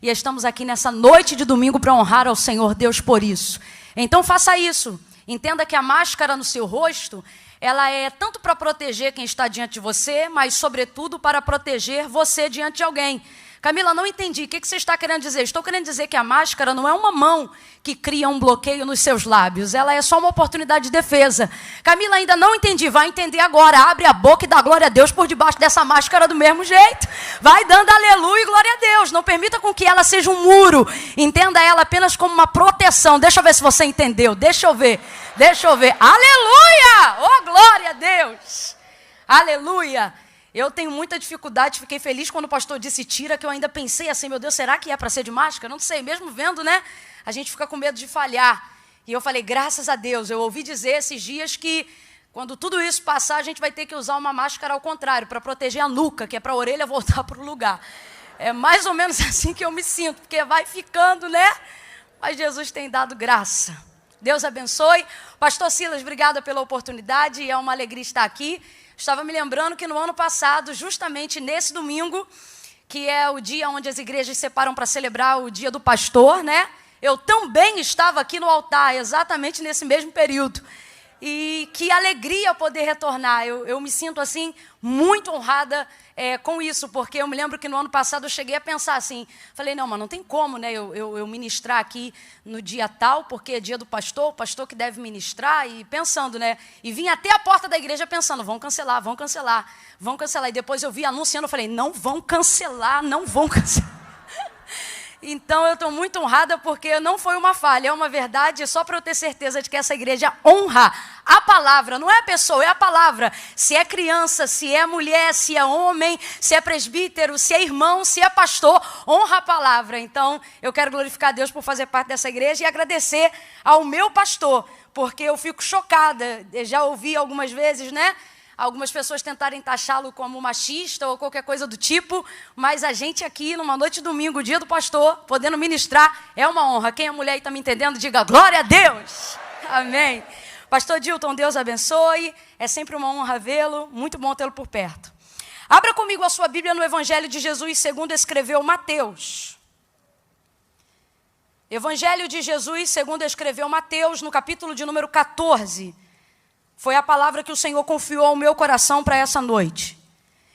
E estamos aqui nessa noite de domingo para honrar ao Senhor Deus por isso. Então faça isso. Entenda que a máscara no seu rosto, ela é tanto para proteger quem está diante de você, mas sobretudo para proteger você diante de alguém. Camila, não entendi. O que você está querendo dizer? Estou querendo dizer que a máscara não é uma mão que cria um bloqueio nos seus lábios. Ela é só uma oportunidade de defesa. Camila, ainda não entendi. Vai entender agora. Abre a boca e dá glória a Deus por debaixo dessa máscara do mesmo jeito. Vai dando aleluia e glória a Deus. Não permita com que ela seja um muro. Entenda ela apenas como uma proteção. Deixa eu ver se você entendeu. Deixa eu ver. Aleluia! Oh, glória a Deus! Aleluia! Eu tenho muita dificuldade, fiquei feliz quando o pastor disse tira, que eu ainda pensei assim, meu Deus, será que é para ser de máscara? Não sei, mesmo vendo, né? A gente fica com medo de falhar. E eu falei, graças a Deus, eu ouvi dizer esses dias que quando tudo isso passar, a gente vai ter que usar uma máscara ao contrário, para proteger a nuca, que é para a orelha voltar para o lugar. É mais ou menos assim que eu me sinto, porque vai ficando, né? Mas Jesus tem dado graça. Deus abençoe. Pastor Silas, obrigada pela oportunidade, é uma alegria estar aqui. Estava me lembrando que no ano passado, justamente nesse domingo, que é o dia onde as igrejas separam para celebrar o dia do pastor, né? Eu também estava aqui no altar, exatamente nesse mesmo período. E que alegria poder retornar. Eu me sinto, assim, muito honrada com isso, porque eu me lembro que no ano passado eu cheguei a pensar assim, falei, não, mas não tem como, né, eu ministrar aqui no dia tal, porque é dia do pastor, o pastor que deve ministrar, e pensando, né, e vim até a porta da igreja pensando, vão cancelar. E depois eu vi anunciando, eu falei, não vão cancelar. Então, eu estou muito honrada porque não foi uma falha, é uma verdade, só para eu ter certeza de que essa igreja honra a palavra, não é a pessoa, é a palavra. Se é criança, se é mulher, se é homem, se é presbítero, se é irmão, se é pastor, honra a palavra. Então, eu quero glorificar a Deus por fazer parte dessa igreja e agradecer ao meu pastor, porque eu fico chocada, eu já ouvi algumas vezes, né? Algumas pessoas tentarem taxá-lo como machista ou qualquer coisa do tipo, mas a gente aqui, numa noite de domingo, dia do pastor, podendo ministrar, é uma honra. Quem é mulher e está me entendendo, diga glória a Deus. Amém. Pastor Dilton, Deus abençoe. É sempre uma honra vê-lo, muito bom tê-lo por perto. Abra comigo a sua Bíblia no Evangelho de Jesus, segundo escreveu Mateus. Evangelho de Jesus, segundo escreveu Mateus, no capítulo de número 14. Foi a palavra que o Senhor confiou ao meu coração para essa noite.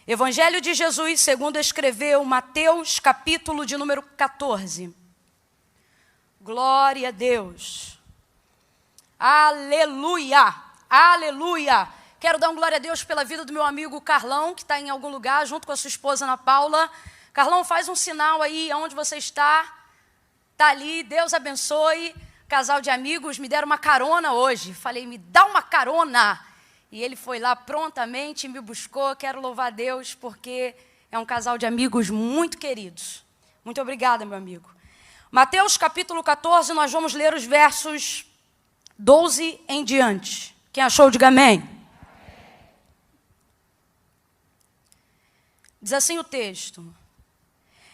Evangelho de Jesus, segundo escreveu Mateus, capítulo de número 14. Glória a Deus. Aleluia. Aleluia. Quero dar glória a Deus pela vida do meu amigo Carlão, que está em algum lugar, junto com a sua esposa Ana Paula. Carlão, faz um sinal aí, onde você está. Está ali, Deus abençoe. Casal de amigos me deram uma carona hoje. Falei, me dá uma carona. E ele foi lá prontamente, me buscou. Quero louvar a Deus, porque é um casal de amigos muito queridos. Muito obrigada, meu amigo. Mateus capítulo 14, nós vamos ler os versos 12 em diante. Quem achou, diga amém. Diz assim o texto.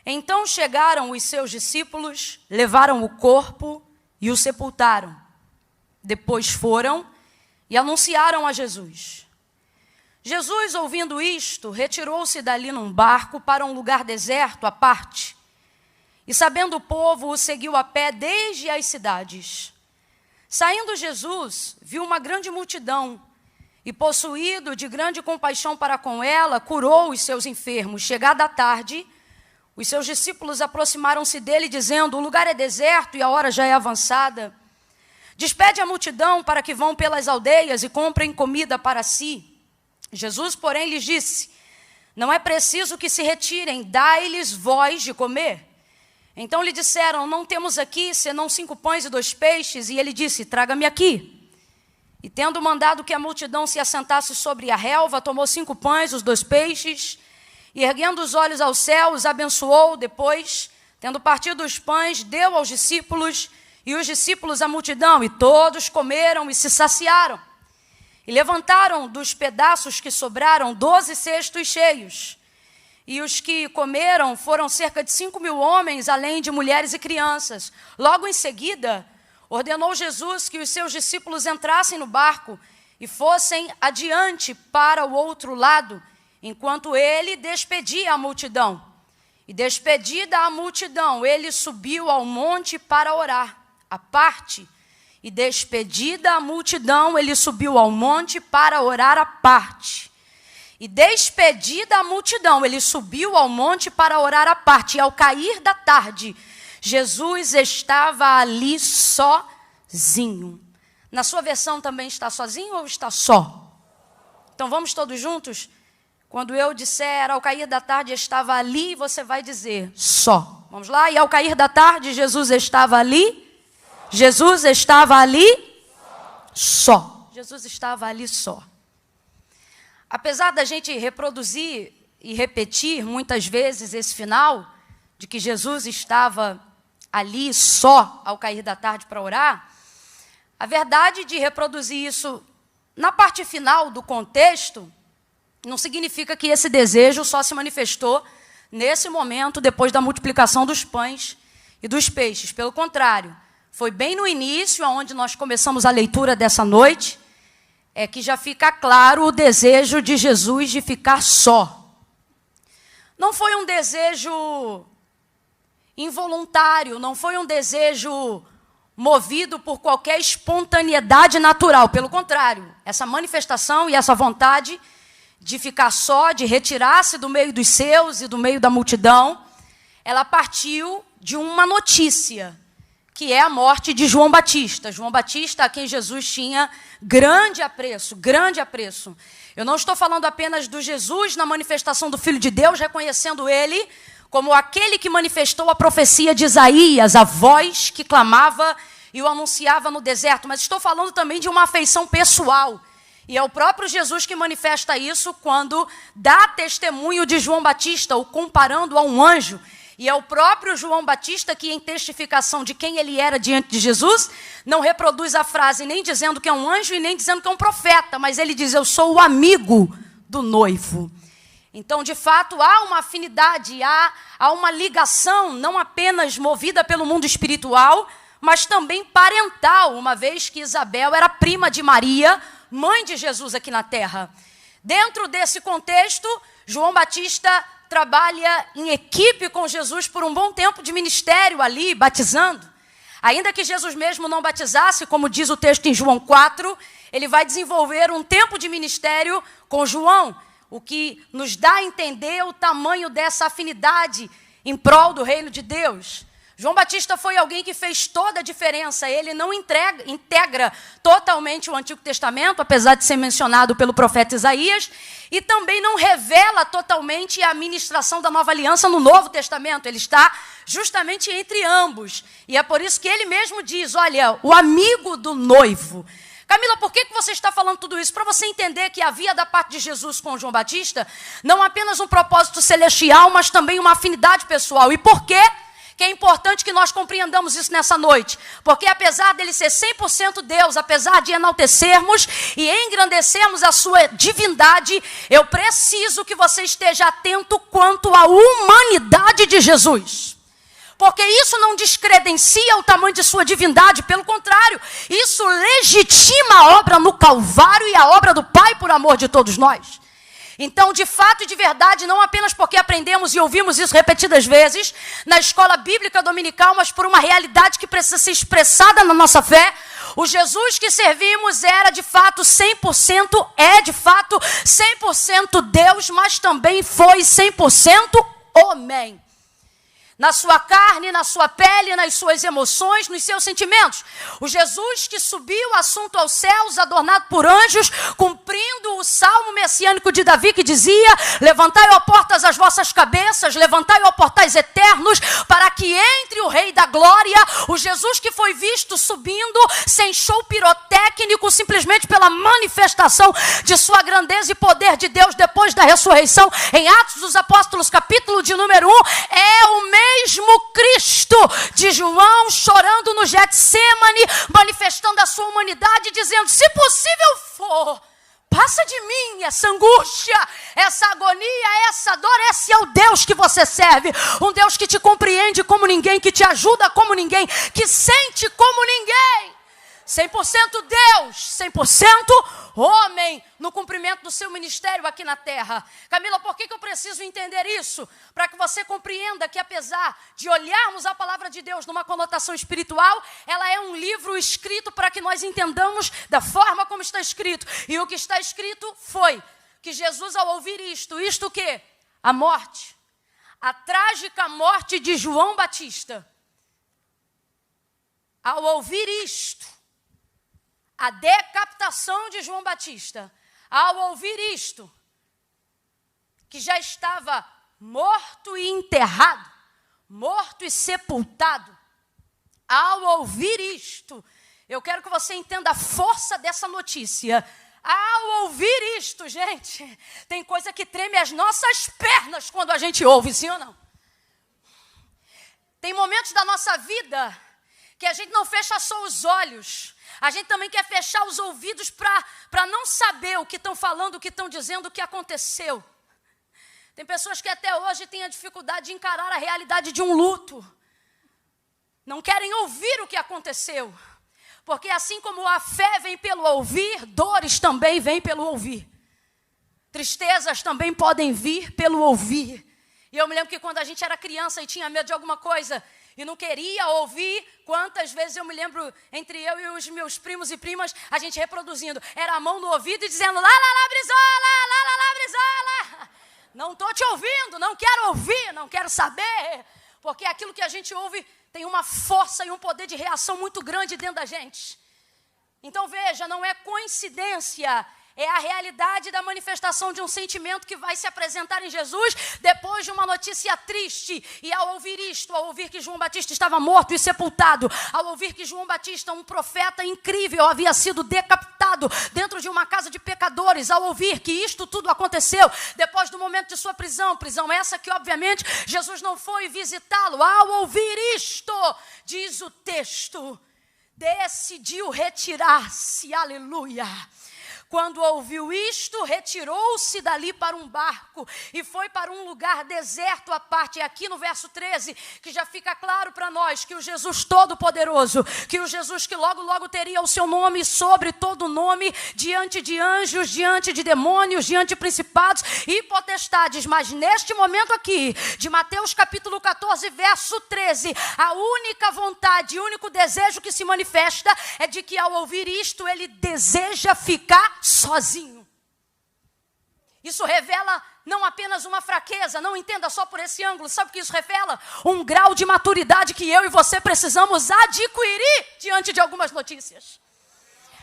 Então chegaram os seus discípulos, levaram o corpo e o sepultaram. Depois foram e anunciaram a Jesus. Jesus, ouvindo isto, retirou-se dali num barco para um lugar deserto à parte. E sabendo o povo, o seguiu a pé desde as cidades. Saindo Jesus, viu uma grande multidão e, possuído de grande compaixão para com ela, curou os seus enfermos. Chegada a tarde, os seus discípulos aproximaram-se dele, dizendo, o lugar é deserto e a hora já é avançada. Despede a multidão para que vão pelas aldeias e comprem comida para si. Jesus, porém, lhes disse, não é preciso que se retirem, dai-lhes vós de comer. Então lhe disseram, não temos aqui, senão 5 pães e 2 peixes. E ele disse, traga-me aqui. E tendo mandado que a multidão se assentasse sobre a relva, tomou 5 pães, os 2 peixes, e erguendo os olhos ao céu, os abençoou. Depois, tendo partido os pães, deu aos discípulos, e os discípulos à multidão, e todos comeram e se saciaram. E levantaram dos pedaços que sobraram 12 cestos cheios. E os que comeram foram cerca de 5.000 homens, além de mulheres e crianças. Logo em seguida, ordenou Jesus que os seus discípulos entrassem no barco e fossem adiante para o outro lado, enquanto ele despedia a multidão. E despedida a multidão, ele subiu ao monte para orar, à parte. E despedida a multidão, ele subiu ao monte para orar à parte. E despedida a multidão, ele subiu ao monte para orar à parte. E ao cair da tarde, Jesus estava ali sozinho. Na sua versão também está sozinho ou está só? Então vamos todos juntos? Quando eu disser ao cair da tarde estava ali, você vai dizer só. Vamos lá? E ao cair da tarde, Jesus estava ali? Jesus estava ali? Só. Jesus estava ali só. Apesar da gente reproduzir e repetir muitas vezes esse final, de que Jesus estava ali só ao cair da tarde para orar, a verdade de reproduzir isso na parte final do contexto não significa que esse desejo só se manifestou nesse momento, depois da multiplicação dos pães e dos peixes. Pelo contrário, foi bem no início, onde nós começamos a leitura dessa noite, é que já fica claro o desejo de Jesus de ficar só. Não foi um desejo involuntário, não foi um desejo movido por qualquer espontaneidade natural. Pelo contrário, essa manifestação e essa vontade de ficar só, de retirar-se do meio dos seus e do meio da multidão, ela partiu de uma notícia, que é a morte de João Batista. João Batista, a quem Jesus tinha grande apreço, grande apreço. Eu não estou falando apenas do Jesus na manifestação do Filho de Deus, reconhecendo ele como aquele que manifestou a profecia de Isaías, a voz que clamava e o anunciava no deserto, mas estou falando também de uma afeição pessoal. E é o próprio Jesus que manifesta isso quando dá testemunho de João Batista, o comparando a um anjo. E é o próprio João Batista que, em testificação de quem ele era diante de Jesus, não reproduz a frase nem dizendo que é um anjo e nem dizendo que é um profeta, mas ele diz: eu sou o amigo do noivo. Então, de fato, há uma afinidade, há uma ligação, não apenas movida pelo mundo espiritual, mas também parental, uma vez que Isabel era prima de Maria, mãe de Jesus aqui na terra. Dentro desse contexto, João Batista trabalha em equipe com Jesus por um bom tempo de ministério ali, batizando. Ainda que Jesus mesmo não batizasse, como diz o texto em João 4, ele vai desenvolver um tempo de ministério com João, o que nos dá a entender o tamanho dessa afinidade em prol do reino de Deus. João Batista foi alguém que fez toda a diferença. Ele não integra totalmente o Antigo Testamento, apesar de ser mencionado pelo profeta Isaías, e também não revela totalmente a ministração da Nova Aliança no Novo Testamento. Ele está justamente entre ambos. E é por isso que ele mesmo diz, olha, o amigo do noivo. Camila, por que você está falando tudo isso? Para você entender que havia da parte de Jesus com João Batista não apenas um propósito celestial, mas também uma afinidade pessoal. E por quê? Que é importante que nós compreendamos isso nessa noite, porque apesar dele ser 100% Deus, apesar de enaltecermos e engrandecermos a sua divindade, eu preciso que você esteja atento quanto à humanidade de Jesus. Porque isso não descredencia o tamanho de sua divindade, pelo contrário, isso legitima a obra no Calvário e a obra do Pai por amor de todos nós. Então, de fato e de verdade, não apenas porque aprendemos e ouvimos isso repetidas vezes na escola bíblica dominical, mas por uma realidade que precisa ser expressada na nossa fé, o Jesus que servimos era de fato 100%, é de fato 100% Deus, mas também foi 100% homem. Na sua carne, na sua pele, nas suas emoções, nos seus sentimentos. O Jesus que subiu assunto aos céus, adornado por anjos, cumprindo o salmo messiânico de Davi que dizia: levantai, ó portas, as vossas cabeças, levantai, ó portais eternos, para que entre o Rei da Glória. O Jesus que foi visto subindo sem show pirotécnico, simplesmente pela manifestação de sua grandeza e poder de Deus depois da ressurreição. Em Atos dos Apóstolos, capítulo de número 1, é o mesmo Cristo de João chorando no Getsemane, manifestando a sua humanidade, dizendo: se possível for, passa de mim essa angústia, essa agonia, essa dor. Esse é o Deus que você serve, um Deus que te compreende como ninguém, que te ajuda como ninguém, que sente como ninguém. 100% Deus, 100% homem, no cumprimento do seu ministério aqui na terra. Camila, por que eu preciso entender isso? Para que você compreenda que apesar de olharmos a palavra de Deus numa conotação espiritual, ela é um livro escrito para que nós entendamos da forma como está escrito. E o que está escrito foi que Jesus, ao ouvir isto o quê? A morte, a trágica morte de João Batista. Ao ouvir isto, a decapitação de João Batista, ao ouvir isto, que já estava morto e enterrado, morto e sepultado, ao ouvir isto, eu quero que você entenda a força dessa notícia. Ao ouvir isto, gente, tem coisa que treme as nossas pernas quando a gente ouve, sim ou não? Tem momentos da nossa vida que a gente não fecha só os olhos, a gente também quer fechar os ouvidos para não saber o que estão falando, o que estão dizendo, o que aconteceu. Tem pessoas que até hoje têm a dificuldade de encarar a realidade de um luto. Não querem ouvir o que aconteceu. Porque assim como a fé vem pelo ouvir, dores também vêm pelo ouvir. Tristezas também podem vir pelo ouvir. E eu me lembro que quando a gente era criança e tinha medo de alguma coisa e não queria ouvir, quantas vezes eu me lembro, entre eu e os meus primos e primas, a gente reproduzindo. Era a mão no ouvido e dizendo, lá, lá, lá, brisola, lá, lá, lá, brisola. Não estou te ouvindo, não quero ouvir, não quero saber. Porque aquilo que a gente ouve tem uma força e um poder de reação muito grande dentro da gente. Então veja, não é coincidência, é a realidade da manifestação de um sentimento que vai se apresentar em Jesus depois de uma notícia triste. E ao ouvir isto, ao ouvir que João Batista estava morto e sepultado, ao ouvir que João Batista, um profeta incrível, havia sido decapitado dentro de uma casa de pecadores, ao ouvir que isto tudo aconteceu depois do momento de sua prisão essa que obviamente Jesus não foi visitá-lo, ao ouvir isto, diz o texto, decidiu retirar-se, aleluia. Quando ouviu isto, retirou-se dali para um barco e foi para um lugar deserto à parte. E aqui no verso 13, que já fica claro para nós que o Jesus Todo-Poderoso, que o Jesus que logo, logo teria o seu nome sobre todo nome, diante de anjos, diante de demônios, diante de principados e potestades. Mas neste momento aqui, de Mateus capítulo 14, verso 13, a única vontade, o único desejo que se manifesta é de que ao ouvir isto, ele deseja ficar sozinho. Isso revela não apenas uma fraqueza, não entenda só por esse ângulo, sabe o que isso revela? Um grau de maturidade que eu e você precisamos adquirir diante de algumas notícias.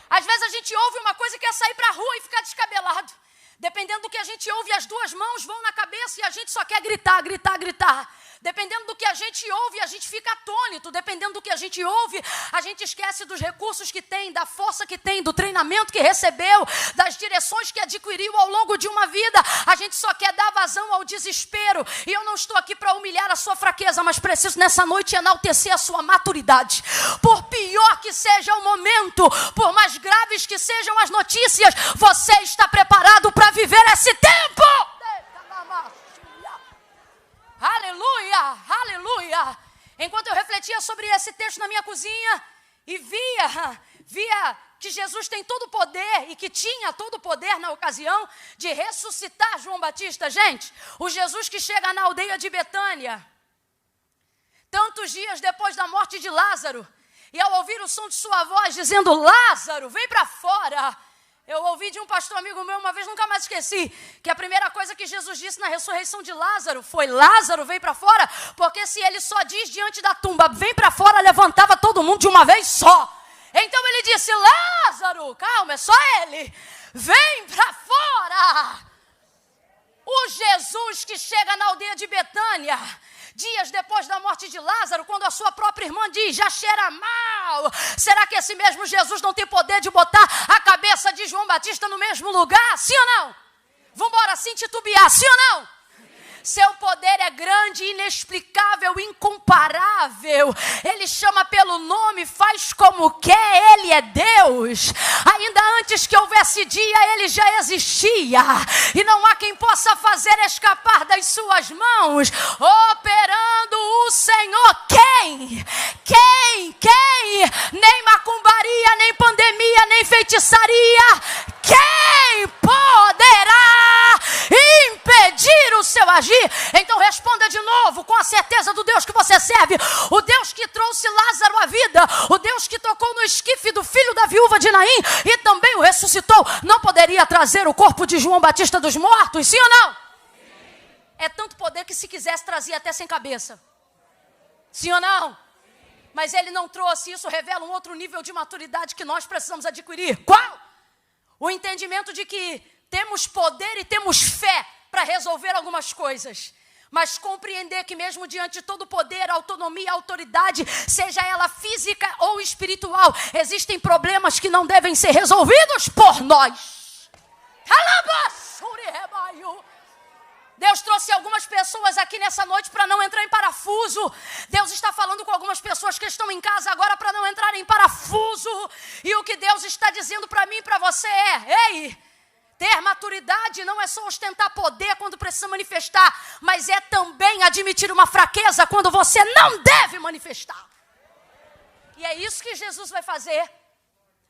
Às vezes a gente ouve uma coisa e quer sair para a rua e ficar descabelado. Dependendo do que a gente ouve, as duas mãos vão na cabeça e a gente só quer gritar, gritar, gritar. Dependendo do que a gente ouve, a gente fica atônito. Dependendo do que a gente ouve, a gente esquece dos recursos que tem, da força que tem, do treinamento que recebeu, das direções que adquiriu ao longo de uma vida. A gente só quer dar vazão ao desespero. E eu não estou aqui para humilhar a sua fraqueza, mas preciso nessa noite enaltecer a sua maturidade. Por pior que seja o momento, por mais graves que sejam as notícias, você está preparado para viver esse tempo. Aleluia, aleluia. Enquanto eu refletia sobre esse texto na minha cozinha e via que Jesus tem todo o poder e que tinha todo o poder na ocasião de ressuscitar João Batista. Gente, o Jesus que chega na aldeia de Betânia, tantos dias depois da morte de Lázaro, e ao ouvir o som de sua voz dizendo, Lázaro, vem para fora. Eu ouvi de um pastor amigo meu uma vez, nunca mais esqueci, que a primeira coisa que Jesus disse na ressurreição de Lázaro foi, Lázaro, vem para fora, porque se ele só diz diante da tumba, vem para fora, levantava todo mundo de uma vez só. Então ele disse, Lázaro, calma, é só ele, vem para fora. O Jesus que chega na aldeia de Betânia, dias depois da morte de Lázaro, quando a sua própria irmã diz, já cheira mal. Será que esse mesmo Jesus não tem poder de botar a cabeça de João Batista no mesmo lugar? Sim ou não? Vamos embora assim titubear, sim ou não? Seu poder é grande, inexplicável, incomparável. Ele chama pelo nome, faz como quer, Ele é Deus. Ainda antes que houvesse dia, Ele já existia. E não há quem possa fazer escapar das suas mãos. Operando o Senhor. Quem? Nem macumbaria, nem pandemia, nem feitiçaria. Quem poderá impedir o seu agir? Então responda de novo com a certeza do Deus que você serve. O Deus que trouxe Lázaro à vida, o Deus que tocou no esquife do filho da viúva de Naim e também o ressuscitou, não poderia trazer o corpo de João Batista dos mortos, sim ou não? Sim. É tanto poder que se quisesse trazia até sem cabeça. Sim ou não? Sim. Mas ele não trouxe. Isso revela um outro nível de maturidade que nós precisamos adquirir. Qual? O entendimento de que temos poder e temos fé para resolver algumas coisas. Mas compreender que mesmo diante de todo poder, autonomia, autoridade, seja ela física ou espiritual, existem problemas que não devem ser resolvidos por nós. Deus trouxe algumas pessoas aqui nessa noite para não entrar em parafuso. Deus está falando com algumas pessoas que estão em casa agora para não entrarem em parafuso. E o que Deus está dizendo para mim e para você é: ei, ter maturidade não é só ostentar poder quando precisa manifestar, mas é também admitir uma fraqueza quando você não deve manifestar. E é isso que Jesus vai fazer.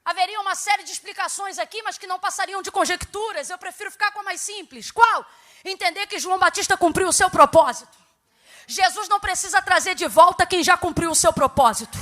Haveria uma série de explicações aqui, mas que não passariam de conjecturas. Eu prefiro ficar com a mais simples. Qual? Entender que João Batista cumpriu o seu propósito. Jesus não precisa trazer de volta quem já cumpriu o seu propósito.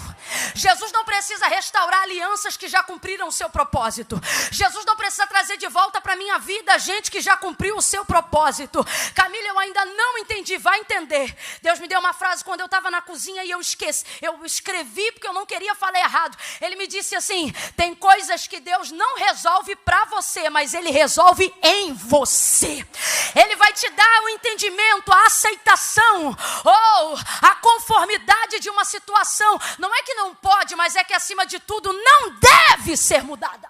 Jesus não precisa restaurar alianças que já cumpriram o seu propósito. Jesus não precisa trazer de volta para a minha vida gente que já cumpriu o seu propósito. Camila, eu ainda não entendi, vai entender. Deus me deu uma frase quando eu estava na cozinha e eu escrevi porque eu não queria falar errado. Ele me disse assim: tem coisas que Deus não resolve para você, mas Ele resolve em você. Ele vai te dar o entendimento, a aceitação ou a conformidade de uma situação. Não é que não pode, mas é que acima de tudo não deve ser mudada.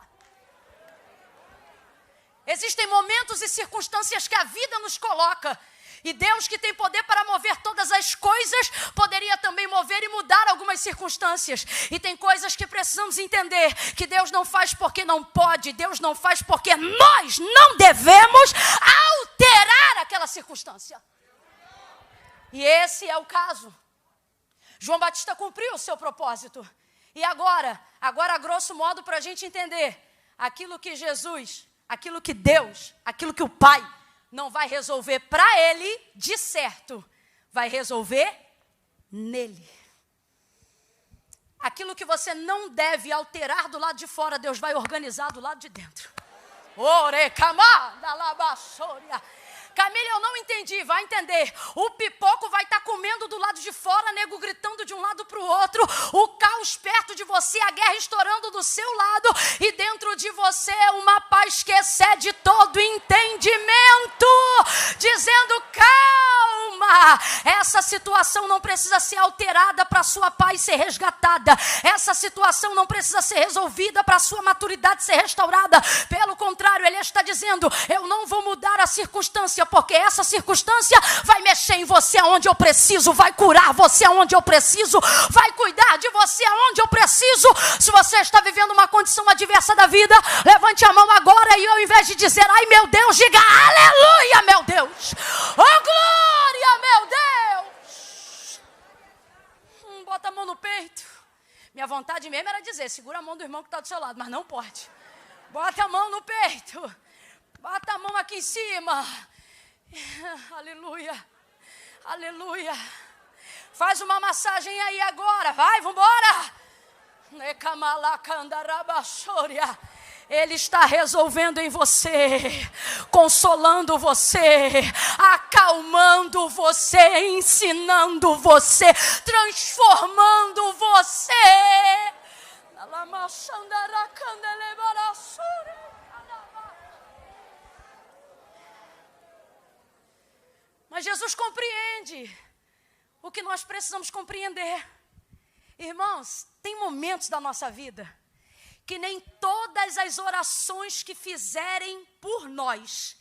Existem momentos e circunstâncias que a vida nos coloca. E Deus, que tem poder para mover todas as coisas, poderia também mover e mudar algumas circunstâncias. E tem coisas que precisamos entender, que Deus não faz porque não pode, Deus não faz porque nós não devemos alterar aquela circunstância. E esse é o caso. João Batista cumpriu o seu propósito. E agora a grosso modo, para a gente entender, aquilo que Jesus, aquilo que Deus, aquilo que o Pai não vai resolver para Ele, de certo, vai resolver nele. Aquilo que você não deve alterar do lado de fora, Deus vai organizar do lado de dentro. Camila, eu não entendi, vai entender. O pipoco vai estar comendo do lado de fora, nego gritando de um lado para o outro, o caos perto de você, a guerra estourando do seu lado, e dentro de você uma paz que excede todo entendimento, dizendo: calma, essa situação não precisa ser alterada para a sua paz ser resgatada, essa situação não precisa ser resolvida para a sua maturidade ser restaurada. Pelo contrário, Ele está dizendo: eu não vou mudar a circunstância, porque essa circunstância vai mexer em você aonde eu preciso, vai curar você aonde eu preciso, vai cuidar de você aonde eu preciso. Se você está vivendo uma condição adversa da vida, levante a mão agora e ao invés de dizer ai meu Deus, diga aleluia meu Deus, oh glória meu Deus. Bota a mão no peito. Minha vontade mesmo era dizer: segura a mão do irmão que está do seu lado, mas não pode. Bota a mão no peito, bota a mão aqui em cima. Aleluia, aleluia. Faz uma massagem aí agora, vai, vambora. Ele está resolvendo em você, consolando você, acalmando você, ensinando você, transformando você. Mas Jesus compreende o que nós precisamos compreender. Irmãos, tem momentos da nossa vida que nem todas as orações que fizerem por nós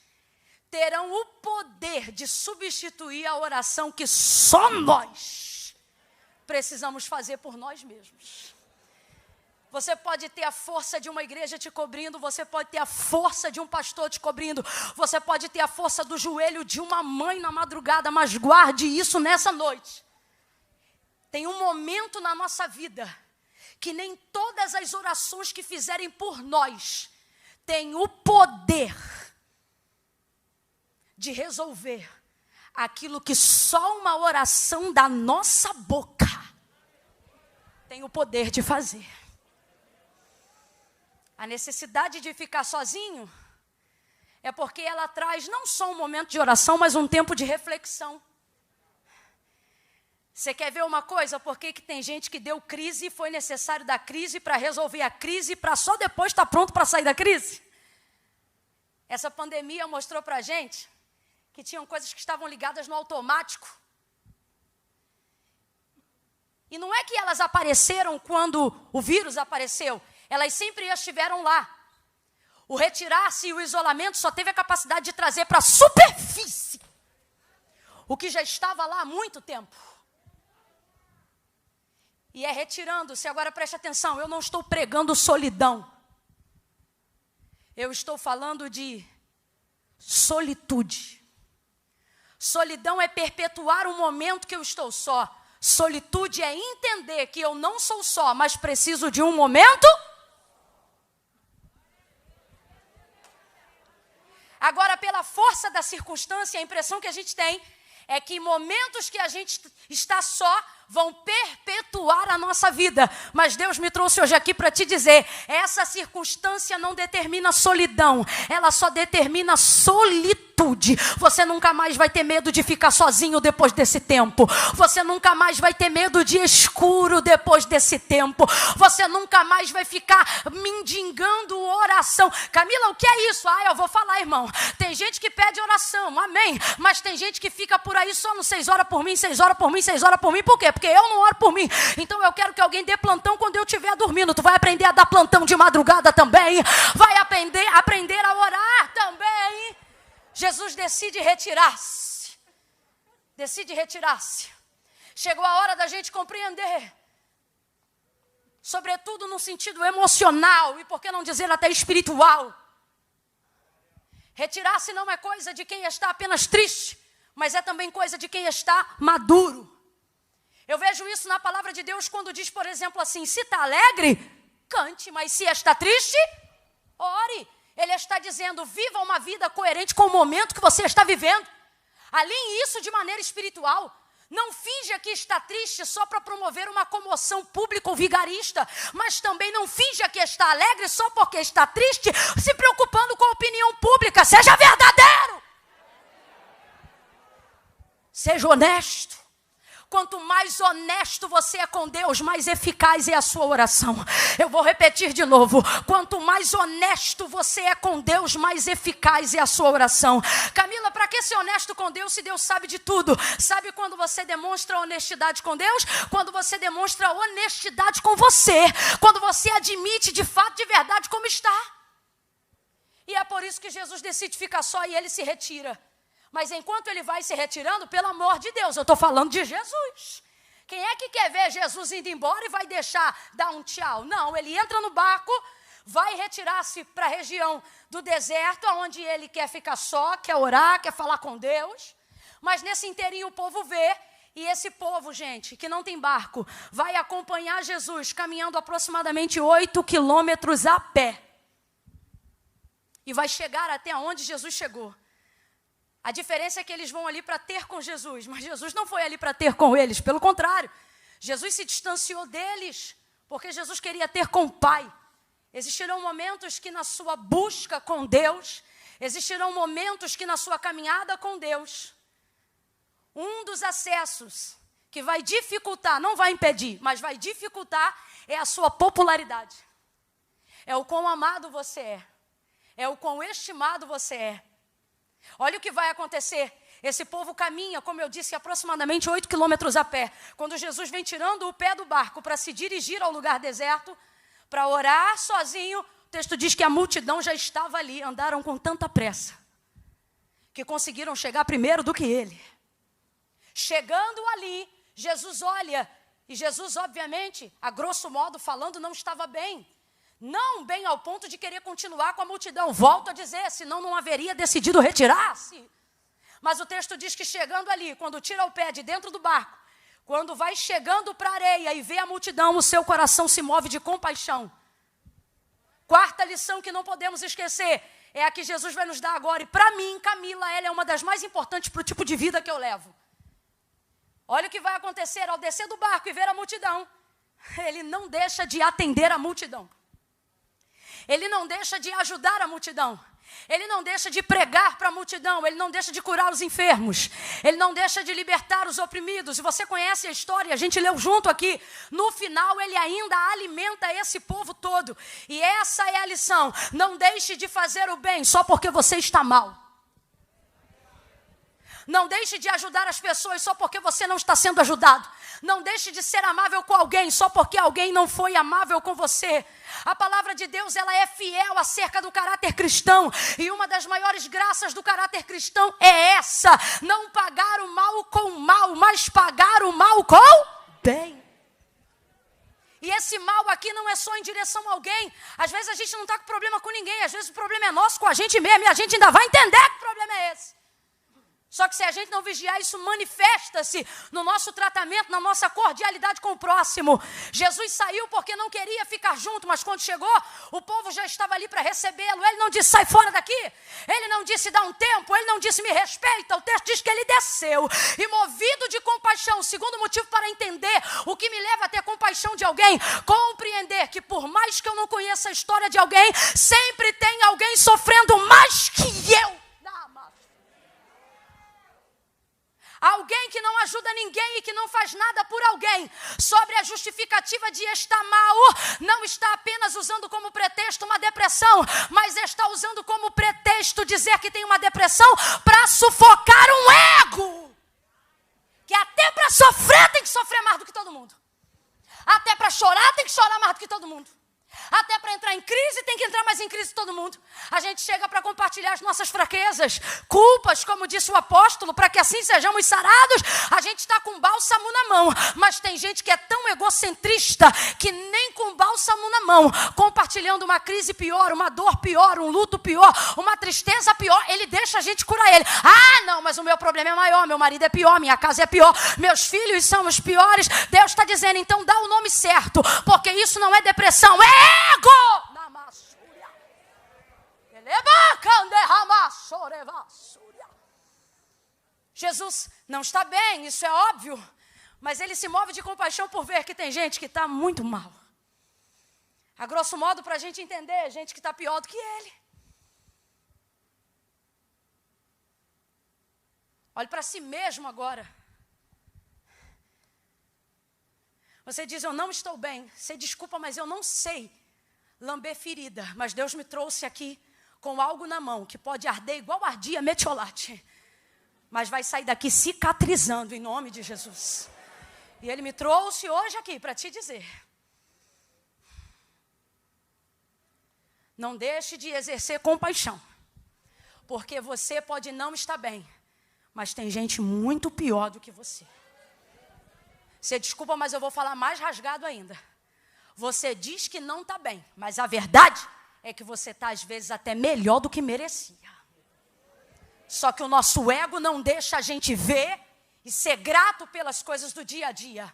terão o poder de substituir a oração que só nós precisamos fazer por nós mesmos. Você pode ter a força de uma igreja te cobrindo, você pode ter a força de um pastor te cobrindo, você pode ter a força do joelho de uma mãe na madrugada, mas guarde isso nessa noite. Tem um momento na nossa vida que nem todas as orações que fizerem por nós têm o poder de resolver aquilo que só uma oração da nossa boca tem o poder de fazer. A necessidade de ficar sozinho é porque ela traz não só um momento de oração, mas um tempo de reflexão. Você quer ver uma coisa? Por que tem gente que deu crise e foi necessário dar crise para resolver a crise, para só depois estar pronto para sair da crise? Essa pandemia mostrou para a gente que tinham coisas que estavam ligadas no automático. E não é que elas apareceram quando o vírus apareceu, elas sempre estiveram lá. O retirar-se e o isolamento só teve a capacidade de trazer para a superfície o que já estava lá há muito tempo. E é retirando-se, agora preste atenção, eu não estou pregando solidão. Eu estou falando de solitude. Solidão é perpetuar um momento que eu estou só. Solitude é entender que eu não sou só, mas preciso de um momento. Agora, pela força da circunstância, a impressão que a gente tem é que momentos que a gente está só vão perpetuar a nossa vida. Mas Deus me trouxe hoje aqui para te dizer, essa circunstância não determina solidão, ela só determina solitude. Você nunca mais vai ter medo de ficar sozinho depois desse tempo. Você nunca mais vai ter medo de escuro depois desse tempo. Você nunca mais vai ficar mendigando oração. Camila, o que é isso? Eu vou falar, irmão. Tem gente que pede oração, amém. Mas tem gente que fica por aí só no 6 horas por mim, 6 horas por mim, 6 horas por mim. Por quê? Porque eu não oro por mim. Então eu quero que alguém dê plantão quando eu estiver dormindo. Tu vai aprender a dar plantão de madrugada também. Vai aprender a orar também. Jesus decide retirar-se. Decide retirar-se. Chegou a hora da gente compreender. Sobretudo no sentido emocional e, por que não dizer, até espiritual. Retirar-se não é coisa de quem está apenas triste, mas é também coisa de quem está maduro. Eu vejo isso na palavra de Deus quando diz, por exemplo, assim, se está alegre, cante, mas se está triste, ore. Ele está dizendo, viva uma vida coerente com o momento que você está vivendo. Alinhe isso de maneira espiritual. Não finja que está triste só para promover uma comoção pública ou vigarista, mas também não finja que está alegre só porque está triste, se preocupando com a opinião pública. Seja verdadeiro. Seja honesto. Quanto mais honesto você é com Deus, mais eficaz é a sua oração. Eu vou repetir de novo. Quanto mais honesto você é com Deus, mais eficaz é a sua oração. Camila, para que ser honesto com Deus se Deus sabe de tudo? Sabe quando você demonstra honestidade com Deus? Quando você demonstra honestidade com você. Quando você admite de fato, de verdade, como está. E é por isso que Jesus decide ficar só e ele se retira. Mas enquanto ele vai se retirando, pelo amor de Deus, eu estou falando de Jesus. Quem é que quer ver Jesus indo embora e vai deixar dar um tchau? Não, ele entra no barco, vai retirar-se para a região do deserto, onde ele quer ficar só, quer orar, quer falar com Deus. Mas nesse inteirinho o povo vê, e esse povo, gente, que não tem barco, vai acompanhar Jesus caminhando aproximadamente 8 quilômetros a pé. E vai chegar até onde Jesus chegou. A diferença é que eles vão ali para ter com Jesus, mas Jesus não foi ali para ter com eles, pelo contrário. Jesus se distanciou deles, porque Jesus queria ter com o Pai. Existirão momentos que na sua busca com Deus, existirão momentos que na sua caminhada com Deus, um dos acessos que vai dificultar, não vai impedir, mas vai dificultar, é a sua popularidade. É o quão amado você é o quão estimado você é. Olha o que vai acontecer. Esse povo caminha, como eu disse, aproximadamente 8 quilômetros a pé. Quando Jesus vem tirando o pé do barco para se dirigir ao lugar deserto, para orar sozinho, o texto diz que a multidão já estava ali. Andaram com tanta pressa que conseguiram chegar primeiro do que ele. Chegando ali, Jesus olha, e Jesus, obviamente, a grosso modo falando, não estava bem. Não bem ao ponto de querer continuar com a multidão. Volto a dizer, senão não haveria decidido retirar-se. Mas o texto diz que chegando ali, quando tira o pé de dentro do barco, quando vai chegando para a areia e vê a multidão, o seu coração se move de compaixão. Quarta lição que não podemos esquecer é a que Jesus vai nos dar agora. E para mim, Camila, ela é uma das mais importantes para o tipo de vida que eu levo. Olha o que vai acontecer ao descer do barco e ver a multidão. Ele não deixa de atender a multidão. Ele não deixa de ajudar a multidão. Ele não deixa de pregar para a multidão. Ele não deixa de curar os enfermos. Ele não deixa de libertar os oprimidos. E você conhece a história, a gente leu junto aqui. No final, ele ainda alimenta esse povo todo. E essa é a lição. Não deixe de fazer o bem só porque você está mal. Não deixe de ajudar as pessoas só porque você não está sendo ajudado. Não deixe de ser amável com alguém só porque alguém não foi amável com você. A palavra de Deus, ela é fiel acerca do caráter cristão. E uma das maiores graças do caráter cristão é essa: não pagar o mal com o mal, mas pagar o mal com bem. E esse mal aqui não é só em direção a alguém. Às vezes a gente não está com problema com ninguém. Às vezes o problema é nosso com a gente mesmo. E a gente ainda vai entender que o problema é esse. Só que se a gente não vigiar, isso manifesta-se no nosso tratamento, na nossa cordialidade com o próximo. Jesus saiu porque não queria ficar junto, mas quando chegou, o povo já estava ali para recebê-lo. Ele não disse, sai fora daqui. Ele não disse, dá um tempo. Ele não disse, me respeita. O texto diz que ele desceu. E movido de compaixão, segundo motivo para entender o que me leva a ter compaixão de alguém, compreender que por mais que eu não conheça a história de alguém, sempre tem alguém sofrendo mais que eu. Alguém que não ajuda ninguém e que não faz nada por alguém, sobre a justificativa de estar mal, não está apenas usando como pretexto uma depressão, mas está usando como pretexto dizer que tem uma depressão para sufocar um ego. Que até para sofrer tem que sofrer mais do que todo mundo. Até para chorar tem que chorar mais do que todo mundo. Até para entrar em crise, tem que entrar mais em crise todo mundo. A gente chega para compartilhar as nossas fraquezas, culpas, como disse o apóstolo, para que assim sejamos sarados. A gente está com bálsamo na mão, mas tem gente que é tão egocentrista que nem com bálsamo na mão, compartilhando uma crise pior, uma dor pior, um luto pior, uma tristeza pior, ele deixa a gente curar ele. Ah, não, mas o meu problema é maior, meu marido é pior, minha casa é pior, meus filhos são os piores. Deus está dizendo, então dá o nome certo, porque isso não é depressão, é ego! Jesus não está bem, isso é óbvio, mas ele se move de compaixão por ver que tem gente que está muito mal. A grosso modo, para a gente entender, gente que está pior do que ele. Olhe para si mesmo agora. Você diz, eu não estou bem. Você desculpa, mas eu não sei lamber ferida. Mas Deus me trouxe aqui com algo na mão que pode arder igual ardia metiolate. Mas vai sair daqui cicatrizando em nome de Jesus. E Ele me trouxe hoje aqui para te dizer. Não deixe de exercer compaixão. Porque você pode não estar bem. Mas tem gente muito pior do que você. Você desculpa, mas eu vou falar mais rasgado ainda. Você diz que não está bem, mas a verdade é que você está, às vezes, até melhor do que merecia. Só que o nosso ego não deixa a gente ver e ser grato pelas coisas do dia a dia.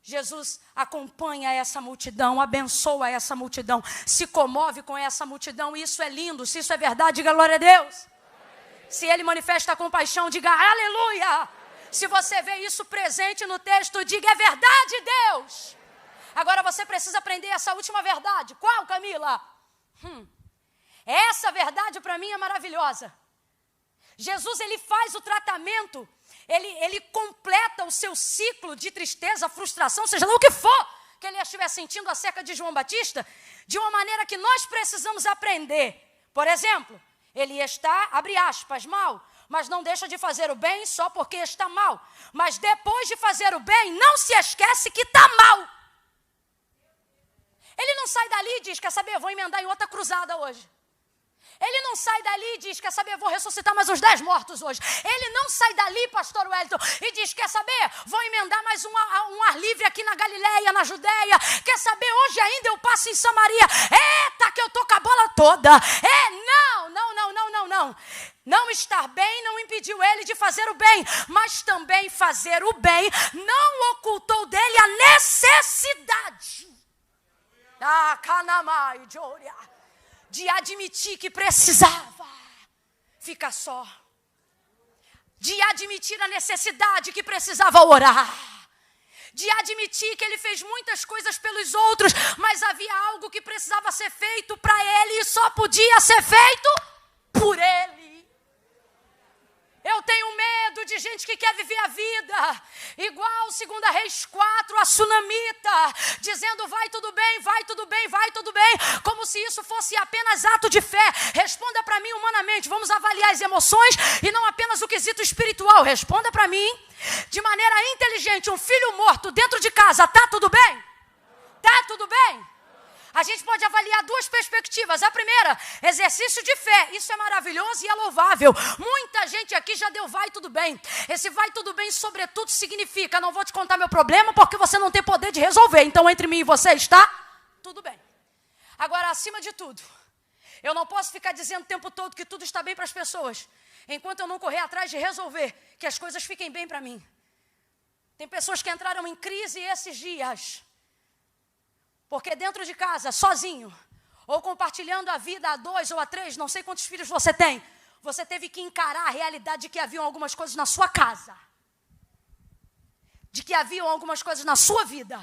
Jesus acompanha essa multidão, abençoa essa multidão, se comove com essa multidão. Isso é lindo, se isso é verdade, diga glória a Deus. Se Ele manifesta a compaixão, diga aleluia. Se você vê isso presente no texto, diga, é verdade, Deus. Agora você precisa aprender essa última verdade. Qual, Camila? Essa verdade para mim é maravilhosa. Jesus, ele faz o tratamento, ele completa o seu ciclo de tristeza, frustração, seja lá o que for que ele estiver sentindo acerca de João Batista, de uma maneira que nós precisamos aprender. Por exemplo, ele está, abre aspas, mal, mas não deixa de fazer o bem só porque está mal. Mas depois de fazer o bem, não se esquece que está mal. Ele não sai dali e diz, quer saber, vou emendar em outra cruzada hoje. Ele não sai dali e diz, quer saber, vou ressuscitar mais uns 10 mortos hoje. Ele não sai dali, pastor Wellington, e diz, quer saber, vou emendar mais um ar livre aqui na Galileia, na Judeia. Quer saber, hoje ainda eu passo em Samaria. Eita, que eu tô com a bola toda. Não. Não estar bem não impediu ele de fazer o bem, mas também fazer o bem não ocultou dele a necessidade. De admitir que precisava ficar só. De admitir a necessidade que precisava orar. De admitir que ele fez muitas coisas pelos outros, mas havia algo que precisava ser feito para ele e só podia ser feito por ele. Eu tenho medo de gente que quer viver a vida igual 2 Reis 4, a sunamita, dizendo vai tudo bem, como se isso fosse apenas ato de fé. Responda para mim humanamente, vamos avaliar as emoções e não apenas o quesito espiritual. Responda para mim, de maneira inteligente, um filho morto dentro de casa, tá tudo bem? Tá tudo bem? A gente pode avaliar 2 perspectivas. A primeira, exercício de fé. Isso é maravilhoso e é louvável. Muita gente aqui já deu vai tudo bem. Esse vai tudo bem, sobretudo, significa não vou te contar meu problema porque você não tem poder de resolver. Então, entre mim e você está tudo bem. Agora, acima de tudo, eu não posso ficar dizendo o tempo todo que tudo está bem para as pessoas, enquanto eu não correr atrás de resolver, que as coisas fiquem bem para mim. Tem pessoas que entraram em crise esses dias, porque dentro de casa, sozinho, ou compartilhando a vida a 2 ou a 3, não sei quantos filhos você tem, você teve que encarar a realidade de que haviam algumas coisas na sua casa, de que haviam algumas coisas na sua vida,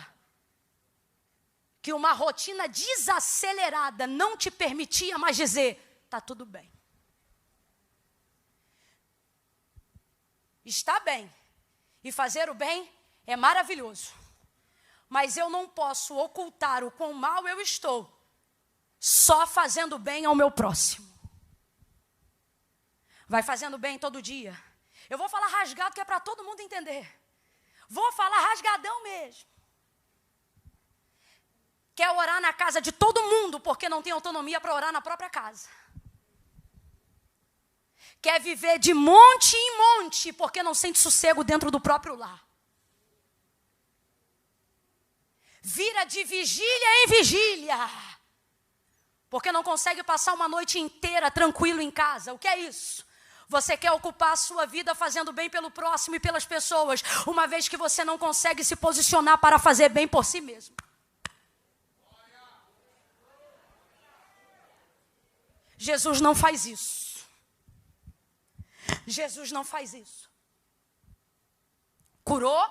que uma rotina desacelerada não te permitia mais dizer, está tudo bem. Está bem, e fazer o bem é maravilhoso. Mas eu não posso ocultar o quão mal eu estou só fazendo bem ao meu próximo. Vai fazendo bem todo dia. Eu vou falar rasgado que é para todo mundo entender. Vou falar rasgadão mesmo. Quer orar na casa de todo mundo porque não tem autonomia para orar na própria casa. Quer viver de monte em monte porque não sente sossego dentro do próprio lar. Vira de vigília em vigília, porque não consegue passar uma noite inteira tranquilo em casa. O que é isso? Você quer ocupar a sua vida fazendo bem pelo próximo e pelas pessoas, uma vez que você não consegue se posicionar para fazer bem por si mesmo. Jesus não faz isso. Jesus não faz isso. Curou,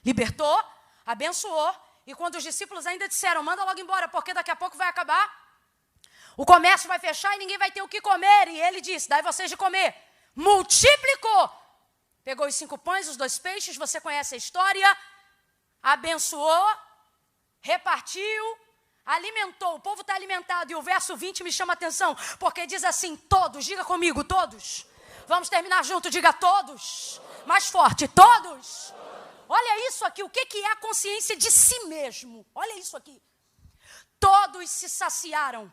libertou, abençoou, e quando os discípulos ainda disseram, manda logo embora, porque daqui a pouco vai acabar, o comércio vai fechar e ninguém vai ter o que comer, e ele disse, dai vocês de comer, multiplicou, pegou os 5 pães, os 2 peixes, você conhece a história, abençoou, repartiu, alimentou, o povo está alimentado, e o verso 20 me chama a atenção, porque diz assim, todos, diga comigo, todos, vamos terminar junto, diga todos, mais forte, todos. Olha isso aqui, o que é a consciência de si mesmo? Olha isso aqui. Todos se saciaram,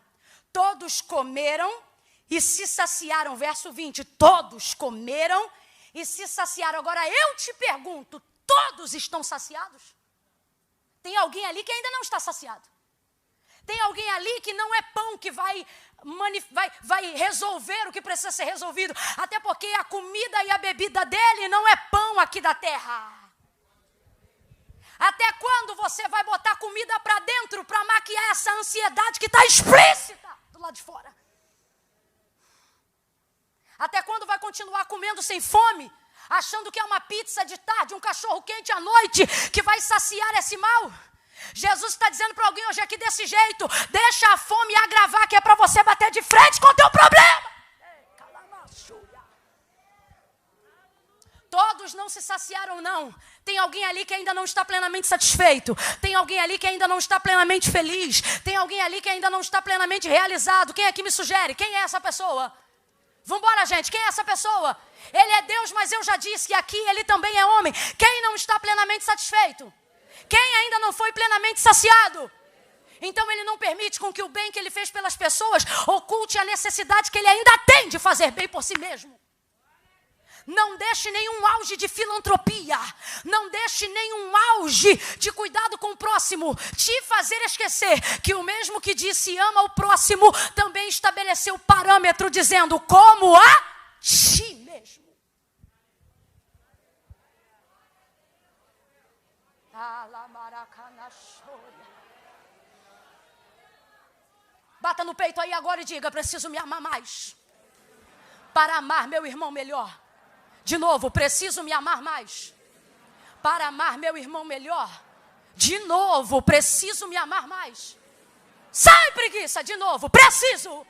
todos comeram e se saciaram. Verso 20, todos comeram e se saciaram. Agora eu te pergunto, todos estão saciados? Tem alguém ali que ainda não está saciado. Tem alguém ali que não é pão que vai resolver o que precisa ser resolvido. Até porque a comida e a bebida dele não é pão aqui da terra. Até quando você vai botar comida para dentro para maquiar essa ansiedade que está explícita do lado de fora? Até quando vai continuar comendo sem fome, achando que é uma pizza de tarde, um cachorro quente à noite, que vai saciar esse mal? Jesus está dizendo para alguém hoje aqui desse jeito, deixa a fome agravar, que é para você bater de frente com o teu problema. Todos não se saciaram, não. Tem alguém ali que ainda não está plenamente satisfeito. Tem alguém ali que ainda não está plenamente feliz. Tem alguém ali que ainda não está plenamente realizado. Quem aqui me sugere? Quem é essa pessoa? Vambora, gente. Quem é essa pessoa? Ele é Deus, mas eu já disse que aqui ele também é homem. Quem não está plenamente satisfeito? Quem ainda não foi plenamente saciado? Então ele não permite com que o bem que ele fez pelas pessoas oculte a necessidade que ele ainda tem de fazer bem por si mesmo. Não deixe nenhum auge de filantropia, não deixe nenhum auge de cuidado com o próximo te fazer esquecer que o mesmo que disse ama o próximo também estabeleceu parâmetro dizendo como a ti mesmo. Bata no peito aí agora e diga: preciso me amar mais para amar meu irmão melhor. De novo, preciso me amar mais para amar meu irmão melhor. De novo, preciso me amar mais. Sai, preguiça, de novo, preciso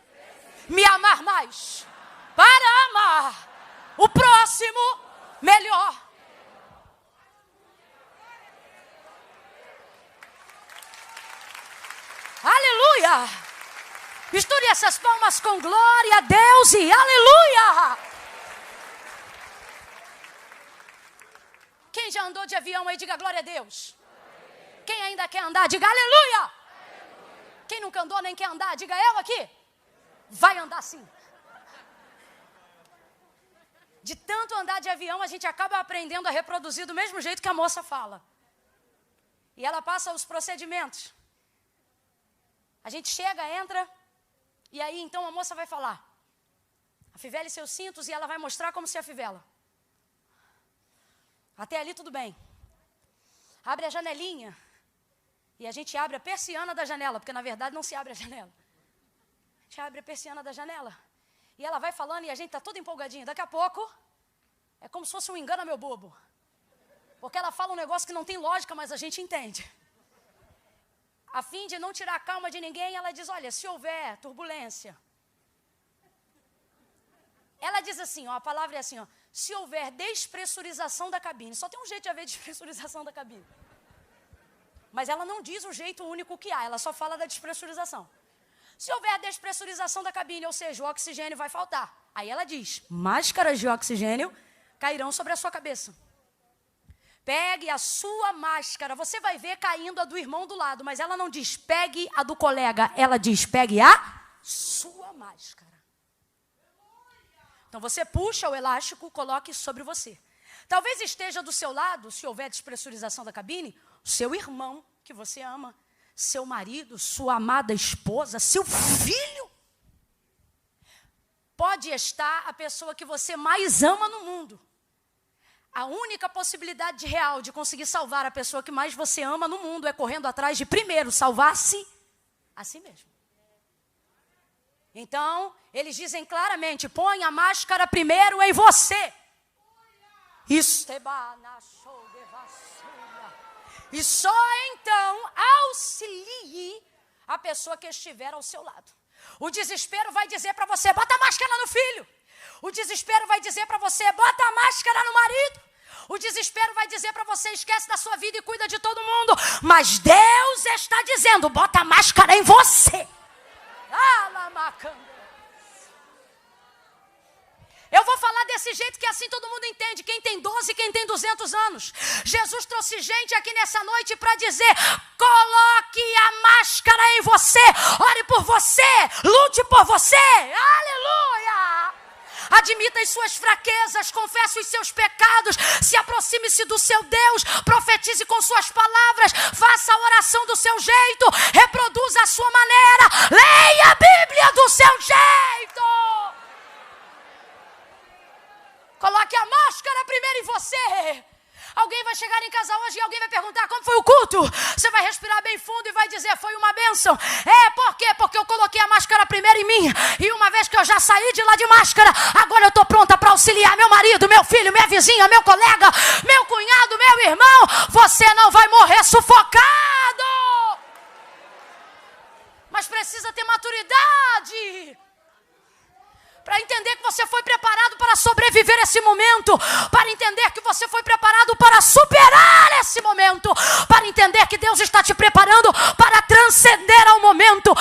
me amar mais para amar o próximo melhor. Aleluia! Misture essas palmas com glória a Deus e aleluia! Quem já andou de avião aí, diga glória a Deus. Quem ainda quer andar, diga aleluia. Quem nunca andou nem quer andar, diga eu aqui. Vai andar sim. De tanto andar de avião, a gente acaba aprendendo a reproduzir do mesmo jeito que a moça fala. E ela passa os procedimentos. A gente chega, entra, e aí então a moça vai falar: afivele seus cintos, e ela vai mostrar como se afivela. Até ali tudo bem. Abre a janelinha. E a gente abre a persiana da janela, porque na verdade não se abre a janela. A gente abre a persiana da janela. E ela vai falando e a gente está todo empolgadinho. Daqui a pouco, é como se fosse um engana meu bobo. Porque ela fala um negócio que não tem lógica, mas a gente entende. A fim de não tirar a calma de ninguém, ela diz: olha, se houver turbulência. Ela diz assim, ó, a palavra é assim, ó: se houver despressurização da cabine. Só tem um jeito de haver despressurização da cabine. Mas ela não diz o jeito único que há, ela só fala da despressurização. Se houver despressurização da cabine, ou seja, o oxigênio vai faltar. Aí ela diz: máscaras de oxigênio cairão sobre a sua cabeça. Pegue a sua máscara. Você vai ver caindo a do irmão do lado, mas ela não diz pegue a do colega, ela diz pegue a sua máscara. Então você puxa o elástico, coloque sobre você. Talvez esteja do seu lado, se houver despressurização da cabine, o seu irmão que você ama, seu marido, sua amada esposa, seu filho. Pode estar a pessoa que você mais ama no mundo. A única possibilidade real de conseguir salvar a pessoa que mais você ama no mundo é correndo atrás de primeiro salvar-se a si mesmo. Então, eles dizem claramente: põe a máscara primeiro em você. E só então auxilie a pessoa que estiver ao seu lado. O desespero vai dizer para você: bota a máscara no filho. O desespero vai dizer para você: bota a máscara no marido. O desespero vai dizer para você: esquece da sua vida e cuida de todo mundo. Mas Deus está dizendo: bota a máscara em você. Eu vou falar desse jeito que assim todo mundo entende. Quem tem 12, quem tem 200 anos. Jesus trouxe gente aqui nessa noite para dizer: coloque a máscara em você. Ore por você. Lute por você. Aleluia. Admita as suas fraquezas, confesse os seus pecados, se aproxime-se do seu Deus, profetize com suas palavras, faça a oração do seu jeito, reproduza a sua maneira, leia a Bíblia do seu jeito. Coloque a máscara primeiro em você. Alguém vai chegar em casa hoje e alguém vai perguntar: como foi o culto? Você vai respirar bem fundo e vai dizer: foi uma bênção. Por quê? Porque eu coloquei a máscara primeiro em mim. E uma vez que eu já saí de lá de máscara, agora eu estou pronta para auxiliar meu marido, meu filho, minha vizinha, meu colega, meu cunhado, meu irmão. Você não vai morrer sufocado. Mas precisa ter maturidade para entender que você foi preparado para sobreviver esse momento, para entender que você foi preparado para superar esse momento, para entender que Deus está te preparando para transcender ao momento,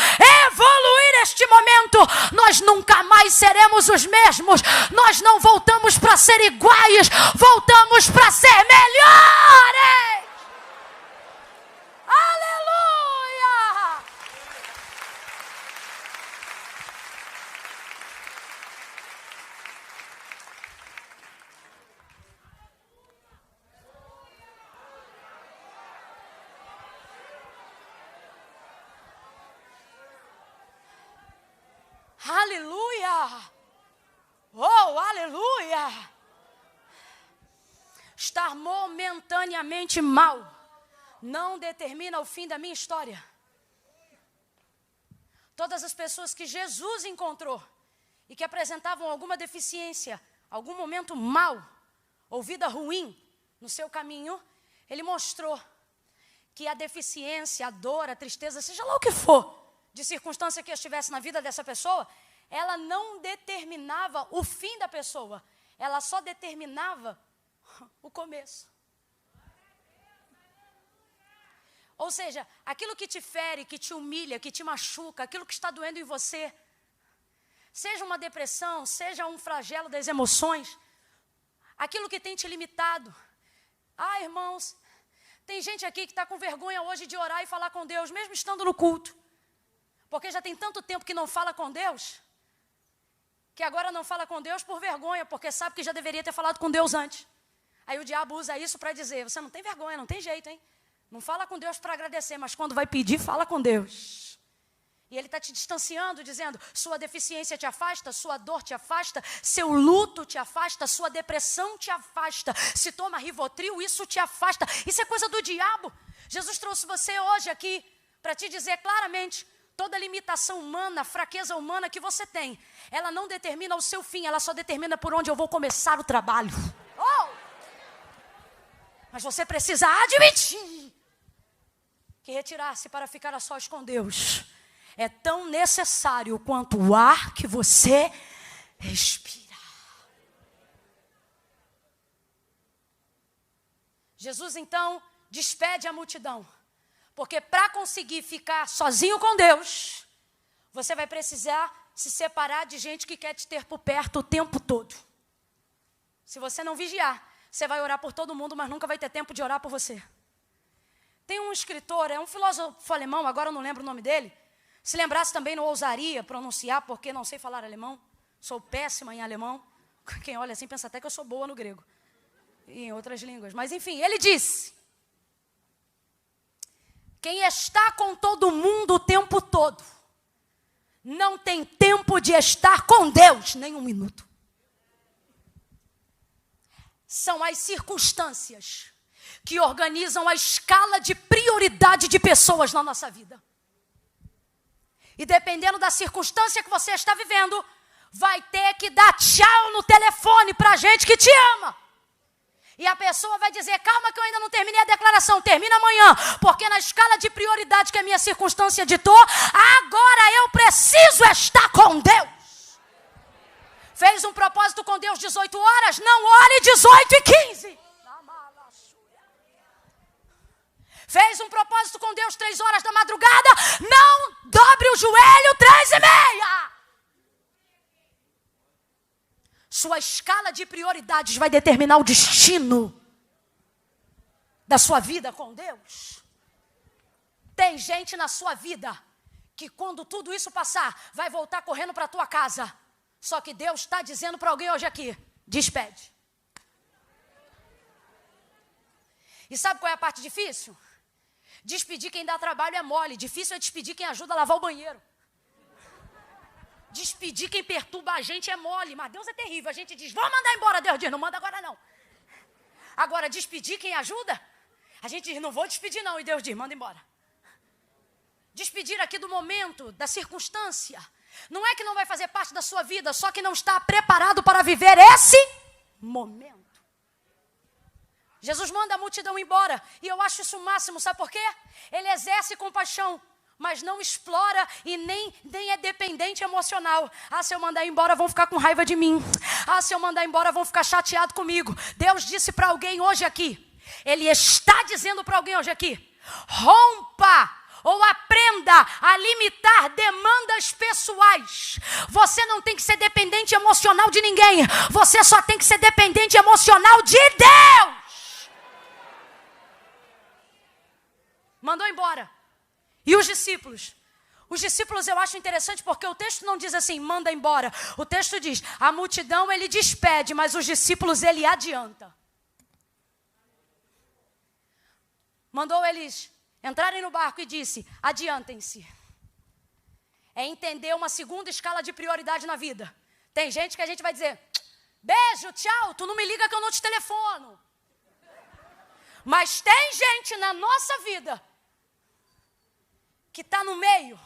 evoluir este momento. Nós nunca mais seremos os mesmos, nós não voltamos para ser iguais, voltamos para ser melhores. Aleluia! estar momentaneamente mal não determina o fim da minha história. Todas as pessoas que Jesus encontrou e que apresentavam alguma deficiência, algum momento mau ou vida ruim no seu caminho, ele mostrou que a deficiência, a dor, a tristeza, seja lá o que for, de circunstância que estivesse na vida dessa pessoa, ela não determinava o fim da pessoa, ela só determinava o começo. Ou seja, aquilo que te fere, que te humilha, que te machuca, aquilo que está doendo em você, seja uma depressão, seja um flagelo das emoções, aquilo que tem te limitado. Irmãos, tem gente aqui que está com vergonha hoje de orar e falar com Deus, mesmo estando no culto. Porque já tem tanto tempo que não fala com Deus, que agora não fala com Deus por vergonha, porque sabe que já deveria ter falado com Deus antes. Aí o diabo usa isso para dizer, você não tem vergonha, não tem jeito, hein? Não fala com Deus para agradecer, mas quando vai pedir, fala com Deus. E ele está te distanciando, dizendo, sua deficiência te afasta, sua dor te afasta, seu luto te afasta, sua depressão te afasta. Se toma Rivotril, isso te afasta. Isso é coisa do diabo. Jesus trouxe você hoje aqui para te dizer claramente, toda limitação humana, fraqueza humana que você tem, ela não determina o seu fim, ela só determina por onde eu vou começar o trabalho. Mas você precisa admitir que retirar-se para ficar a sós com Deus é tão necessário quanto o ar que você respira. Jesus então despede a multidão, porque para conseguir ficar sozinho com Deus, você vai precisar se separar de gente que quer te ter por perto o tempo todo. Se você não vigiar, você vai orar por todo mundo, mas nunca vai ter tempo de orar por você. Tem um escritor, é um filósofo alemão, agora eu não lembro o nome dele. Se lembrasse também não ousaria pronunciar, porque não sei falar alemão. Sou péssima em alemão. Quem olha assim pensa até que eu sou boa no grego. E em outras línguas. Mas enfim, ele disse, quem está com todo mundo o tempo todo, não tem tempo de estar com Deus, nem um minuto. São as circunstâncias que organizam a escala de prioridade de pessoas na nossa vida. E dependendo da circunstância que você está vivendo, vai ter que dar tchau no telefone para gente que te ama. E a pessoa vai dizer, calma que eu ainda não terminei a declaração, termina amanhã, porque na escala de prioridade que a minha circunstância ditou, agora eu preciso estar com Deus. Fez um propósito com Deus 18 horas, não ore 18:15. Fez um propósito com Deus 3 horas da madrugada, não dobre o joelho 3:30. Sua escala de prioridades vai determinar o destino da sua vida com Deus. Tem gente na sua vida que quando tudo isso passar, vai voltar correndo para a tua casa. Só que Deus está dizendo para alguém hoje aqui, despede. E sabe qual é a parte difícil? Despedir quem dá trabalho é mole, difícil é despedir quem ajuda a lavar o banheiro. Despedir quem perturba a gente é mole, mas Deus é terrível. A gente diz, vamos mandar embora. Deus diz, não manda agora não. Agora, despedir quem ajuda, a gente diz, não vou despedir não. E Deus diz, manda embora. Despedir aqui do momento, da circunstância. Não é que não vai fazer parte da sua vida, só que não está preparado para viver esse momento. Jesus manda a multidão embora, e eu acho isso o máximo, sabe por quê? Ele exerce compaixão, mas não explora e nem é dependente emocional. Se eu mandar embora vão ficar com raiva de mim. Se eu mandar embora vão ficar chateados comigo. Deus disse para alguém hoje aqui, Ele está dizendo para alguém hoje aqui, rompa ou aprenda a limitar demandas pessoais. Você não tem que ser dependente emocional de ninguém, você só tem que ser dependente emocional de Deus. Mandou embora. E os discípulos? Os discípulos eu acho interessante porque o texto não diz assim, manda embora. O texto diz, a multidão ele despede, mas os discípulos ele adianta. Mandou eles entrarem no barco e disse, adiantem-se. É entender uma segunda escala de prioridade na vida. Tem gente que a gente vai dizer, beijo, tchau, tu não me liga que eu não te telefono. Mas tem gente na nossa vida que está no meio,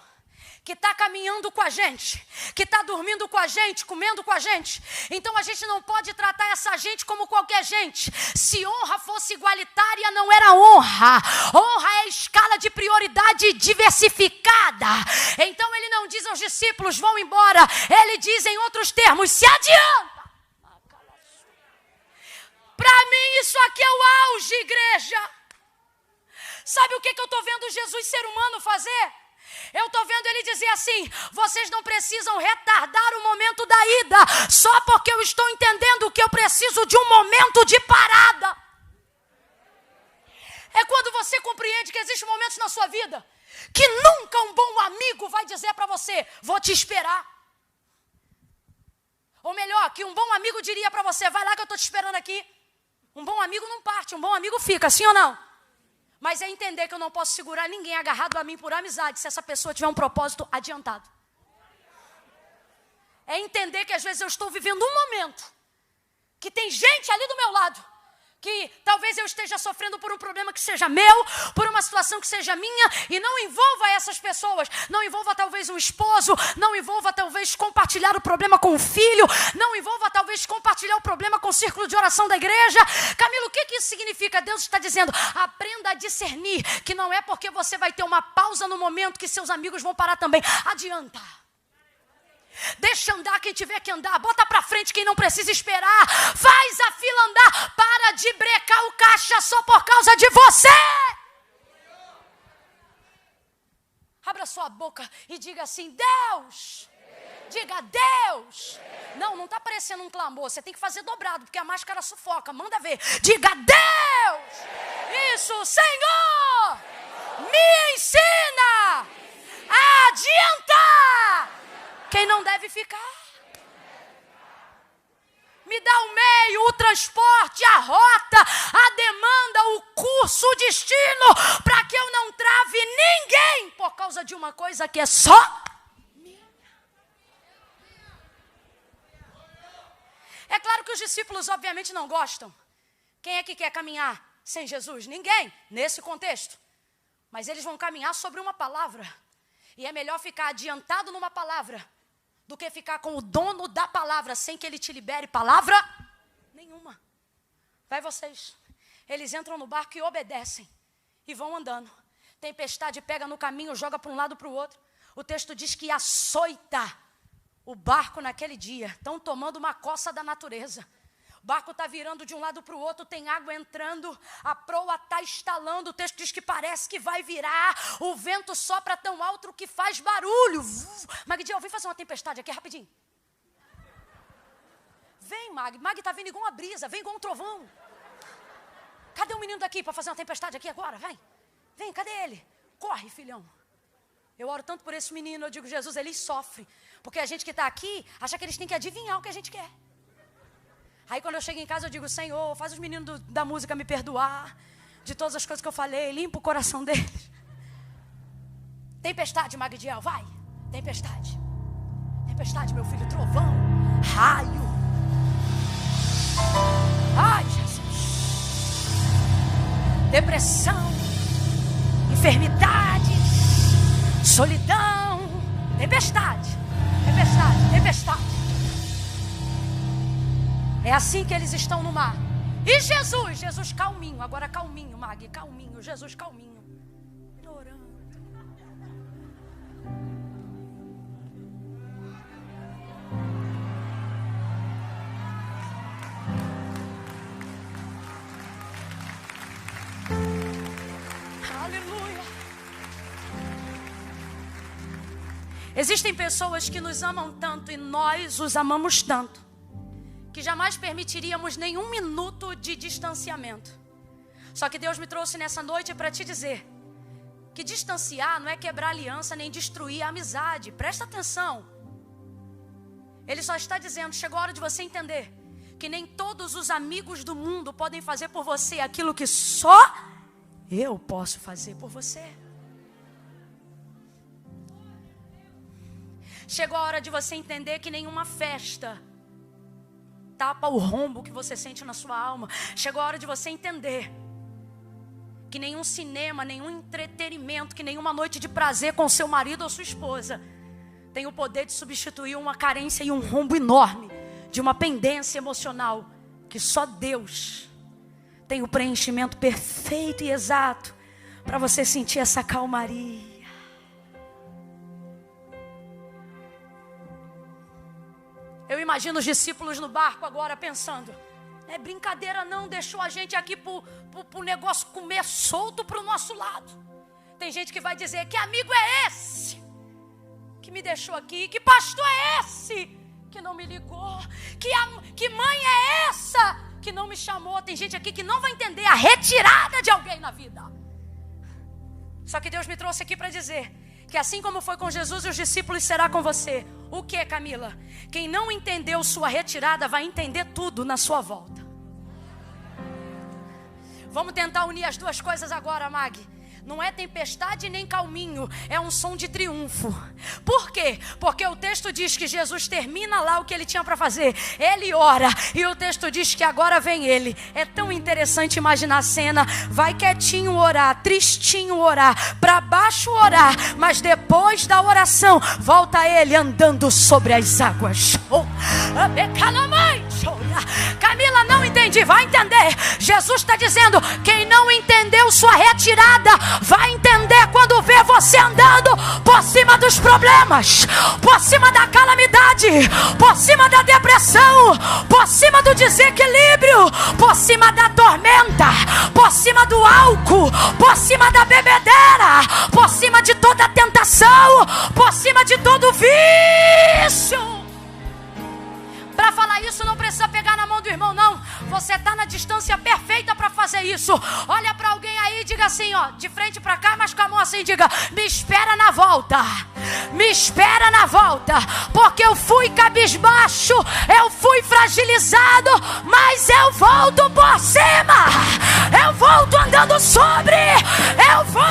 que está caminhando com a gente, que está dormindo com a gente, comendo com a gente. Então a gente não pode tratar essa gente como qualquer gente. Se honra fosse igualitária, não era honra. Honra é escala de prioridade diversificada. Então ele não diz aos discípulos, vão embora. Ele diz em outros termos, se adianta. Para mim isso aqui é o auge, igreja. Sabe o que eu estou vendo Jesus, ser humano, fazer? Eu estou vendo ele dizer assim, vocês não precisam retardar o momento da ida, só porque eu estou entendendo que eu preciso de um momento de parada. É quando você compreende que existem momentos na sua vida que nunca um bom amigo vai dizer para você, vou te esperar. Ou melhor, que um bom amigo diria para você, vai lá que eu estou te esperando aqui. Um bom amigo não parte, um bom amigo fica, sim ou não? Mas é entender que eu não posso segurar ninguém agarrado a mim por amizade, se essa pessoa tiver um propósito adiantado. É entender que às vezes eu estou vivendo um momento, que tem gente ali do meu lado, que talvez eu esteja sofrendo por um problema que seja meu, por uma situação que seja minha, e não envolva essas pessoas, não envolva talvez um esposo, não envolva talvez compartilhar o problema com o filho, não envolva talvez compartilhar o problema com o círculo de oração da igreja. Camilo, o que isso significa? Deus está dizendo, aprenda a discernir, que não é porque você vai ter uma pausa no momento que seus amigos vão parar também. Adianta. Deixa andar quem tiver que andar, bota pra frente quem não precisa esperar, faz a fila andar, para de brecar o caixa só por causa de você. Abra sua boca e diga assim, Deus, diga Deus. Não está parecendo um clamor, você tem que fazer dobrado, porque a máscara sufoca, manda ver, diga Deus. Isso, Senhor, me ensina a adiantar quem não deve ficar. Me dá o meio, o transporte, a rota, a demanda, o curso, o destino, para que eu não trave ninguém por causa de uma coisa que é só minha. É claro que os discípulos obviamente não gostam. Quem é que quer caminhar sem Jesus? Ninguém, nesse contexto. Mas eles vão caminhar sobre uma palavra. E é melhor ficar adiantado numa palavra do que ficar com o dono da palavra sem que ele te libere palavra nenhuma. Vai vocês. Eles entram no barco e obedecem. E vão andando. Tempestade pega no caminho, joga para um lado para o outro. O texto diz que açoita o barco naquele dia. Estão tomando uma coça da natureza. O barco está virando de um lado para o outro, tem água entrando, a proa está estalando, o texto diz que parece que vai virar, o vento sopra tão alto que faz barulho. Magdiel, vem fazer uma tempestade aqui rapidinho. Vem, Mag está vindo igual uma brisa, vem igual um trovão. Cadê o menino daqui para fazer uma tempestade aqui agora? Vem, cadê ele? Corre, filhão. Eu oro tanto por esse menino, eu digo, Jesus, eles sofrem, porque a gente que está aqui, acha que eles têm que adivinhar o que a gente quer. Aí quando eu chego em casa eu digo, Senhor, faz os meninos da música me perdoar de todas as coisas que eu falei, limpa o coração deles. Tempestade, Magdiel, vai. Tempestade. Tempestade, meu filho, trovão, raio. Ai, Jesus. Depressão, enfermidades, solidão. Tempestade, tempestade, tempestade. É assim que eles estão no mar. E Jesus calminho, agora calminho, Mag, calminho, Jesus calminho. Orando. Aleluia. Existem pessoas que nos amam tanto e nós os amamos tanto, que jamais permitiríamos nenhum minuto de distanciamento. Só que Deus me trouxe nessa noite para te dizer que distanciar não é quebrar aliança nem destruir a amizade. Presta atenção. Ele só está dizendo, chegou a hora de você entender que nem todos os amigos do mundo podem fazer por você aquilo que só eu posso fazer por você. Chegou a hora de você entender que nenhuma festa tapa o rombo que você sente na sua alma. Chegou a hora de você entender que nenhum cinema, nenhum entretenimento, que nenhuma noite de prazer com seu marido ou sua esposa tem o poder de substituir uma carência e um rombo enorme de uma pendência emocional que só Deus tem o preenchimento perfeito e exato para você sentir essa calmaria. Eu imagino os discípulos no barco agora pensando: não é brincadeira não, deixou a gente aqui pro negócio comer solto pro nosso lado. Tem gente que vai dizer: que amigo é esse que me deixou aqui? Que pastor é esse que não me ligou? Que mãe é essa que não me chamou? Tem gente aqui que não vai entender a retirada de alguém na vida. Só que Deus me trouxe aqui para dizer que assim como foi com Jesus e os discípulos, será com você. O que, Camila? Quem não entendeu sua retirada vai entender tudo na sua volta. Vamos tentar unir as duas coisas agora, Mag. Não é tempestade nem calminho, é um som de triunfo. Por quê? Porque o texto diz que Jesus termina lá o que ele tinha para fazer. Ele ora e o texto diz que agora vem ele. É tão interessante imaginar a cena. Vai quietinho orar, tristinho orar, para baixo orar, mas depois da oração volta ele andando sobre as águas. Camila, não entendi. Vai entender. Jesus está dizendo: quem não entendeu sua retirada vai entender quando vê você andando por cima dos problemas, por cima da calamidade, por cima da depressão, por cima do desequilíbrio, por cima da tormenta, por cima do álcool, por cima da bebedeira, por cima de toda tentação, por cima de todo vício. Para falar isso não precisa pegar na mão do irmão, não. Você está na distância perfeita para fazer isso. Olha para alguém aí e diga assim, ó, de frente para cá, mas com a mão assim, diga: me espera na volta. Me espera na volta. Porque eu fui cabisbaixo, eu fui fragilizado, mas eu volto por cima. Eu volto andando sobre. Eu vou.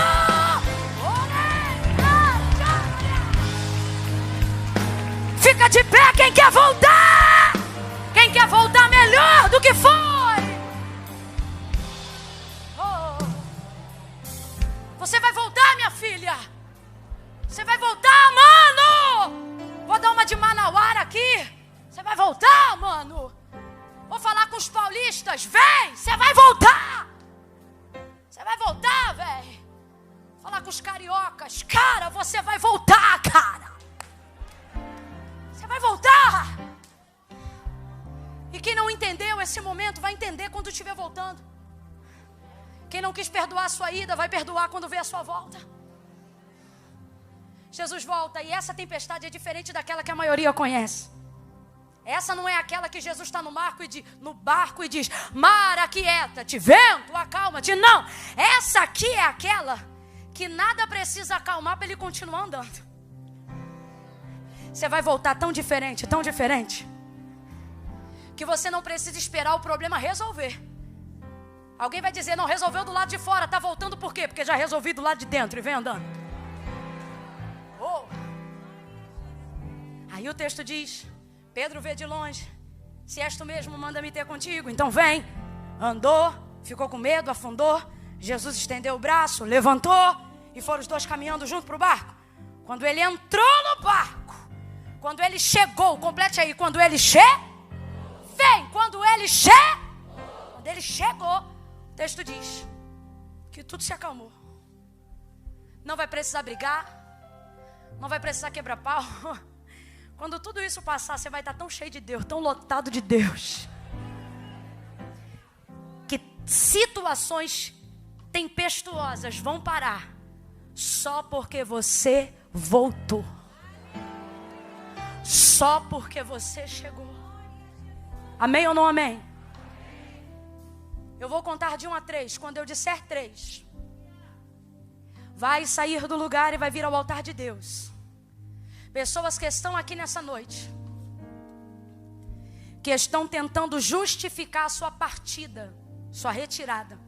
Fica de pé quem quer voltar. Quem quer voltar melhor do que foi. Você vai voltar, minha filha. Você vai voltar, mano. Vou dar uma de Manauara aqui. Você vai voltar, mano. Vou falar com os paulistas. Vem, você vai voltar. Você vai voltar, velho. Falar com os cariocas. Cara, você vai voltar, cara. Você vai voltar. E quem não entendeu esse momento vai entender quando estiver voltando. Quem não quis perdoar a sua ida vai perdoar quando vê a sua volta. Jesus volta e essa tempestade é diferente daquela que a maioria conhece. Essa não é aquela que Jesus está no barco e diz: mar, aquieta-te, vento, acalma-te. Não, essa aqui é aquela que nada precisa acalmar para ele continuar andando. Você vai voltar tão diferente, que você não precisa esperar o problema resolver. Alguém vai dizer: não resolveu do lado de fora, está voltando por quê? Porque já resolvi do lado de dentro e vem andando. Oh. Aí o texto diz: Pedro vê de longe: se és tu mesmo, manda-me ter contigo. Então vem. Andou, ficou com medo, afundou. Jesus estendeu o braço, levantou e foram os dois caminhando junto para o barco. Quando ele entrou no barco, quando ele chegou, complete aí, quando ele vem, quando ele chegou, o texto diz que tudo se acalmou. Não vai precisar brigar, não vai precisar quebrar pau. Quando tudo isso passar, você vai estar tão cheio de Deus, tão lotado de Deus, que situações tempestuosas vão parar só porque você voltou. Só porque você chegou. Amém ou não amém? Eu vou contar de 1 a 3. Quando eu disser 3, vai sair do lugar e vai vir ao altar de Deus. Pessoas que estão aqui nessa noite, que estão tentando justificar a sua partida, sua retirada.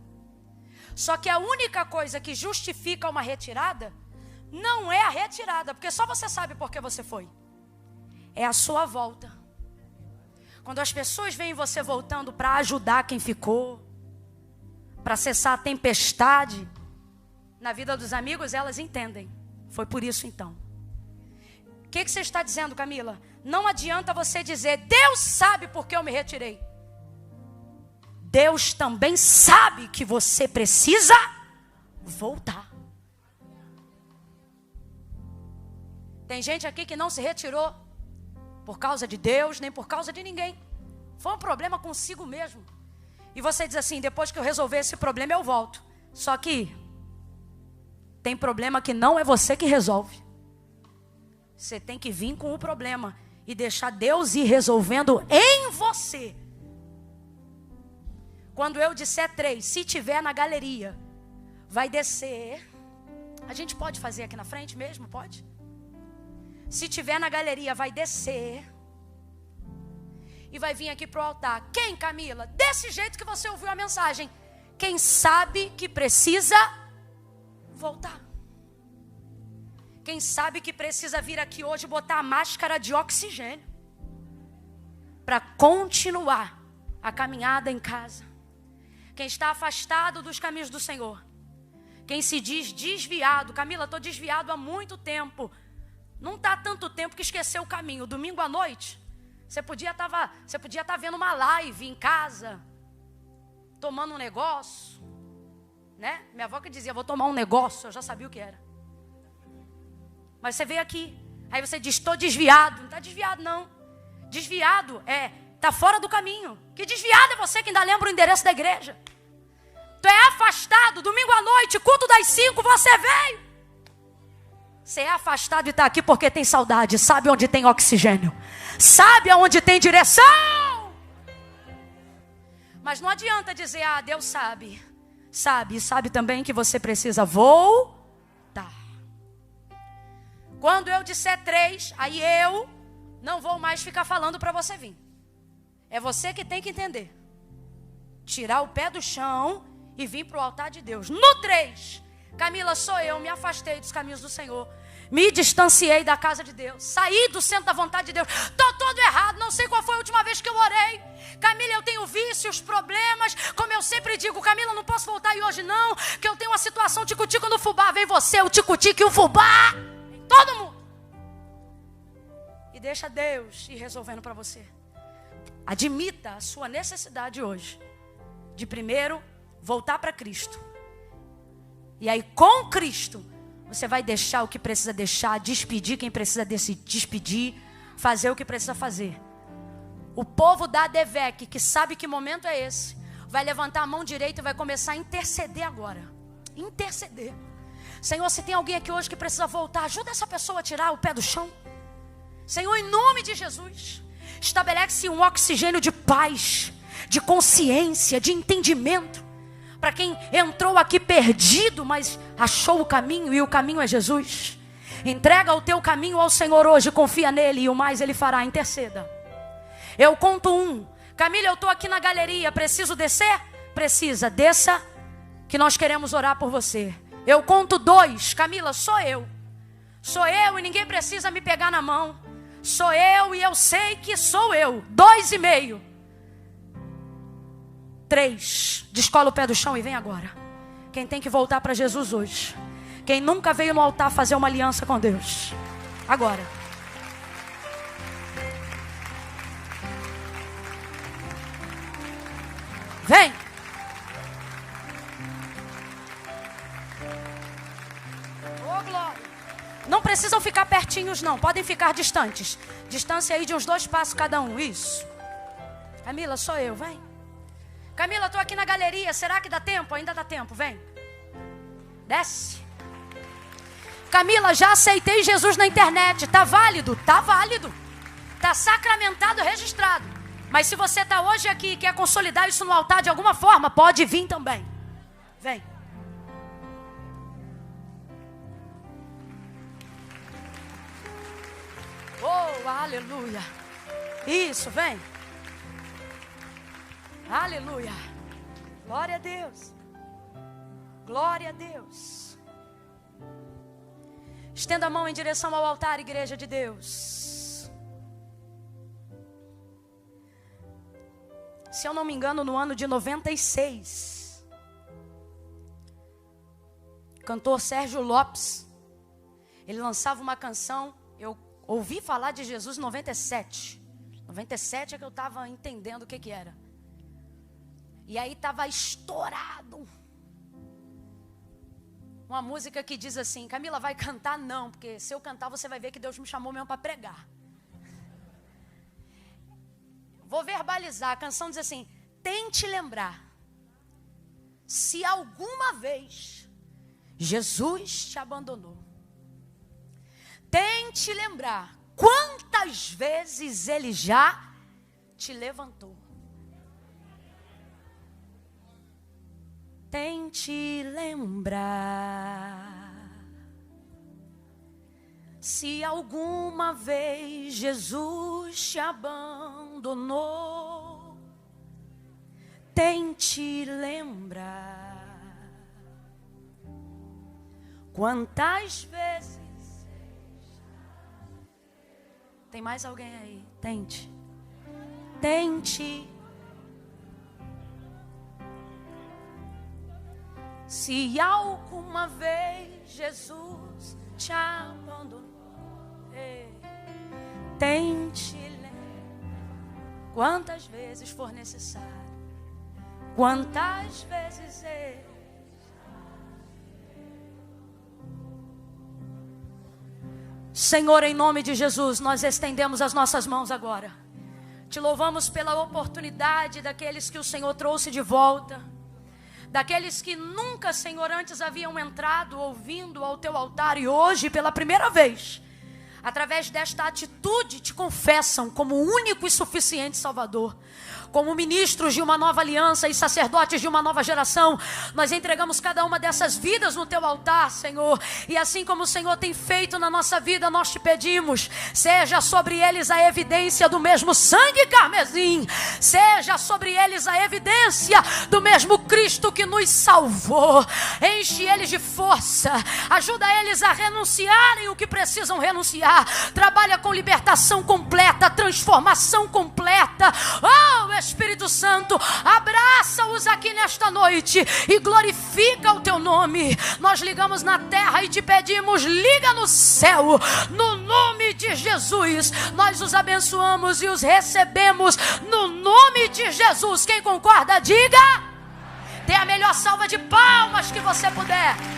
Só que a única coisa que justifica uma retirada não é a retirada, porque só você sabe por que você foi. É a sua volta. Quando as pessoas veem você voltando para ajudar quem ficou, para cessar a tempestade na vida dos amigos, elas entendem. Foi por isso então. O que você está dizendo, Camila? Não adianta você dizer, Deus sabe por que eu me retirei. Deus também sabe que você precisa voltar. Tem gente aqui que não se retirou por causa de Deus, nem por causa de ninguém. Foi um problema consigo mesmo. E você diz assim, depois que eu resolver esse problema eu volto. Só que tem problema que não é você que resolve. Você tem que vir com o problema e deixar Deus ir resolvendo em você. Quando eu disser 3, se tiver na galeria, vai descer. A gente pode fazer aqui na frente mesmo? Pode? Se tiver na galeria, vai descer. E vai vir aqui para o altar. Quem, Camila? Desse jeito que você ouviu a mensagem. Quem sabe que precisa voltar. Quem sabe que precisa vir aqui hoje botar a máscara de oxigênio. Para continuar a caminhada em casa. Quem está afastado dos caminhos do Senhor. Quem se diz desviado. Camila, estou desviado há muito tempo. Não está há tanto tempo que esqueceu o caminho. Domingo à noite, você podia estar vendo uma live em casa. Tomando um negócio. Né? Minha avó que dizia, vou tomar um negócio. Eu já sabia o que era. Mas você veio aqui. Aí você diz, estou desviado. Não está desviado não. Desviado está fora do caminho. Que desviado é você que ainda lembra o endereço da igreja. Tu é afastado, domingo à noite, culto das 5, você veio. Você é afastado e está aqui porque tem saudade. Sabe onde tem oxigênio. Sabe aonde tem direção. Mas não adianta dizer, Deus sabe. Sabe também que você precisa voltar. Quando eu disser 3, aí eu não vou mais ficar falando para você vir. É você que tem que entender. Tirar o pé do chão e vir para o altar de Deus. No 3, Camila, sou eu, me afastei dos caminhos do Senhor. Me distanciei da casa de Deus. Saí do centro da vontade de Deus. Estou todo errado, não sei qual foi a última vez que eu orei. Camila, eu tenho vícios, problemas. Como eu sempre digo, Camila, não posso voltar e hoje não. Que eu tenho uma situação tico-tico no fubá. Vem você, o tico-tico e o fubá. Todo mundo. E deixa Deus ir resolvendo para você. Admita a sua necessidade hoje. De primeiro, voltar para Cristo. E aí com Cristo, você vai deixar o que precisa deixar, despedir quem precisa despedir, fazer o que precisa fazer. O povo da ADVEC, que sabe que momento é esse, vai levantar a mão direita e vai começar a interceder agora. Interceder. Senhor, se tem alguém aqui hoje que precisa voltar, ajuda essa pessoa a tirar o pé do chão. Senhor, em nome de Jesus, estabelece um oxigênio de paz, de consciência, de entendimento. Para quem entrou aqui perdido, mas achou o caminho e o caminho é Jesus. Entrega o teu caminho ao Senhor hoje, confia nele e o mais ele fará, interceda. Eu conto 1. Camila, eu estou aqui na galeria, preciso descer? Precisa, desça que nós queremos orar por você. Eu conto 2, Camila, sou eu. Sou eu e ninguém precisa me pegar na mão. Sou eu e eu sei que sou eu. 2,5. 3, descola o pé do chão e vem agora. Quem tem que voltar para Jesus hoje. Quem nunca veio no altar fazer uma aliança com Deus. Agora. Vem. Oh, glória. Não precisam ficar pertinhos não, podem ficar distantes. Distância aí de uns 2 passos cada um, isso. Camila, sou eu, vem. Camila, estou aqui na galeria, será que dá tempo? Ainda dá tempo, vem. Desce. Camila, já aceitei Jesus na internet, está válido? Está válido. Está sacramentado, registrado. Mas se você está hoje aqui e quer consolidar isso no altar de alguma forma, pode vir também. Vem. Oh, aleluia. Isso, vem. Aleluia. Glória a Deus. Glória a Deus. Estenda a mão em direção ao altar, igreja de Deus. Se eu não me engano, no ano de 96, cantor Sérgio Lopes, ele lançava uma canção, eu ouvi falar de Jesus em 97. 97 é que eu estava entendendo o que era. E aí estava estourado. Uma música que diz assim: Camila, vai cantar? Não, porque se eu cantar você vai ver que Deus me chamou mesmo para pregar. Vou verbalizar, a canção diz assim: tente lembrar, se alguma vez Jesus te abandonou. Tente lembrar quantas vezes Ele já te levantou. Tente lembrar, se alguma vez Jesus te abandonou. Tente lembrar quantas vezes. Tem mais alguém aí? Tente. Tente. Se alguma vez Jesus te abandonou, tente lembrar quantas vezes for necessário, quantas vezes Senhor, em nome de Jesus, nós estendemos as nossas mãos agora. Te louvamos pela oportunidade daqueles que o Senhor trouxe de volta, daqueles que nunca, Senhor, antes haviam entrado ouvindo ao teu altar e hoje, pela primeira vez, através desta atitude, te confessam como o único e suficiente Salvador. Como ministros de uma nova aliança e sacerdotes de uma nova geração, nós entregamos cada uma dessas vidas no teu altar, Senhor. E assim como o Senhor tem feito na nossa vida, nós te pedimos, seja sobre eles a evidência do mesmo sangue carmesim, seja sobre eles a evidência do mesmo Cristo que nos salvou. Enche eles de força, ajuda eles a renunciarem o que precisam renunciar. Trabalha com libertação completa, transformação completa. Oh, Espírito Santo, abraça-os aqui nesta noite e glorifica o teu nome. Nós ligamos na terra e te pedimos, liga no céu, no nome de Jesus. Nós os abençoamos e os recebemos no nome de Jesus. Quem concorda, diga. Dê a melhor salva de palmas que você puder.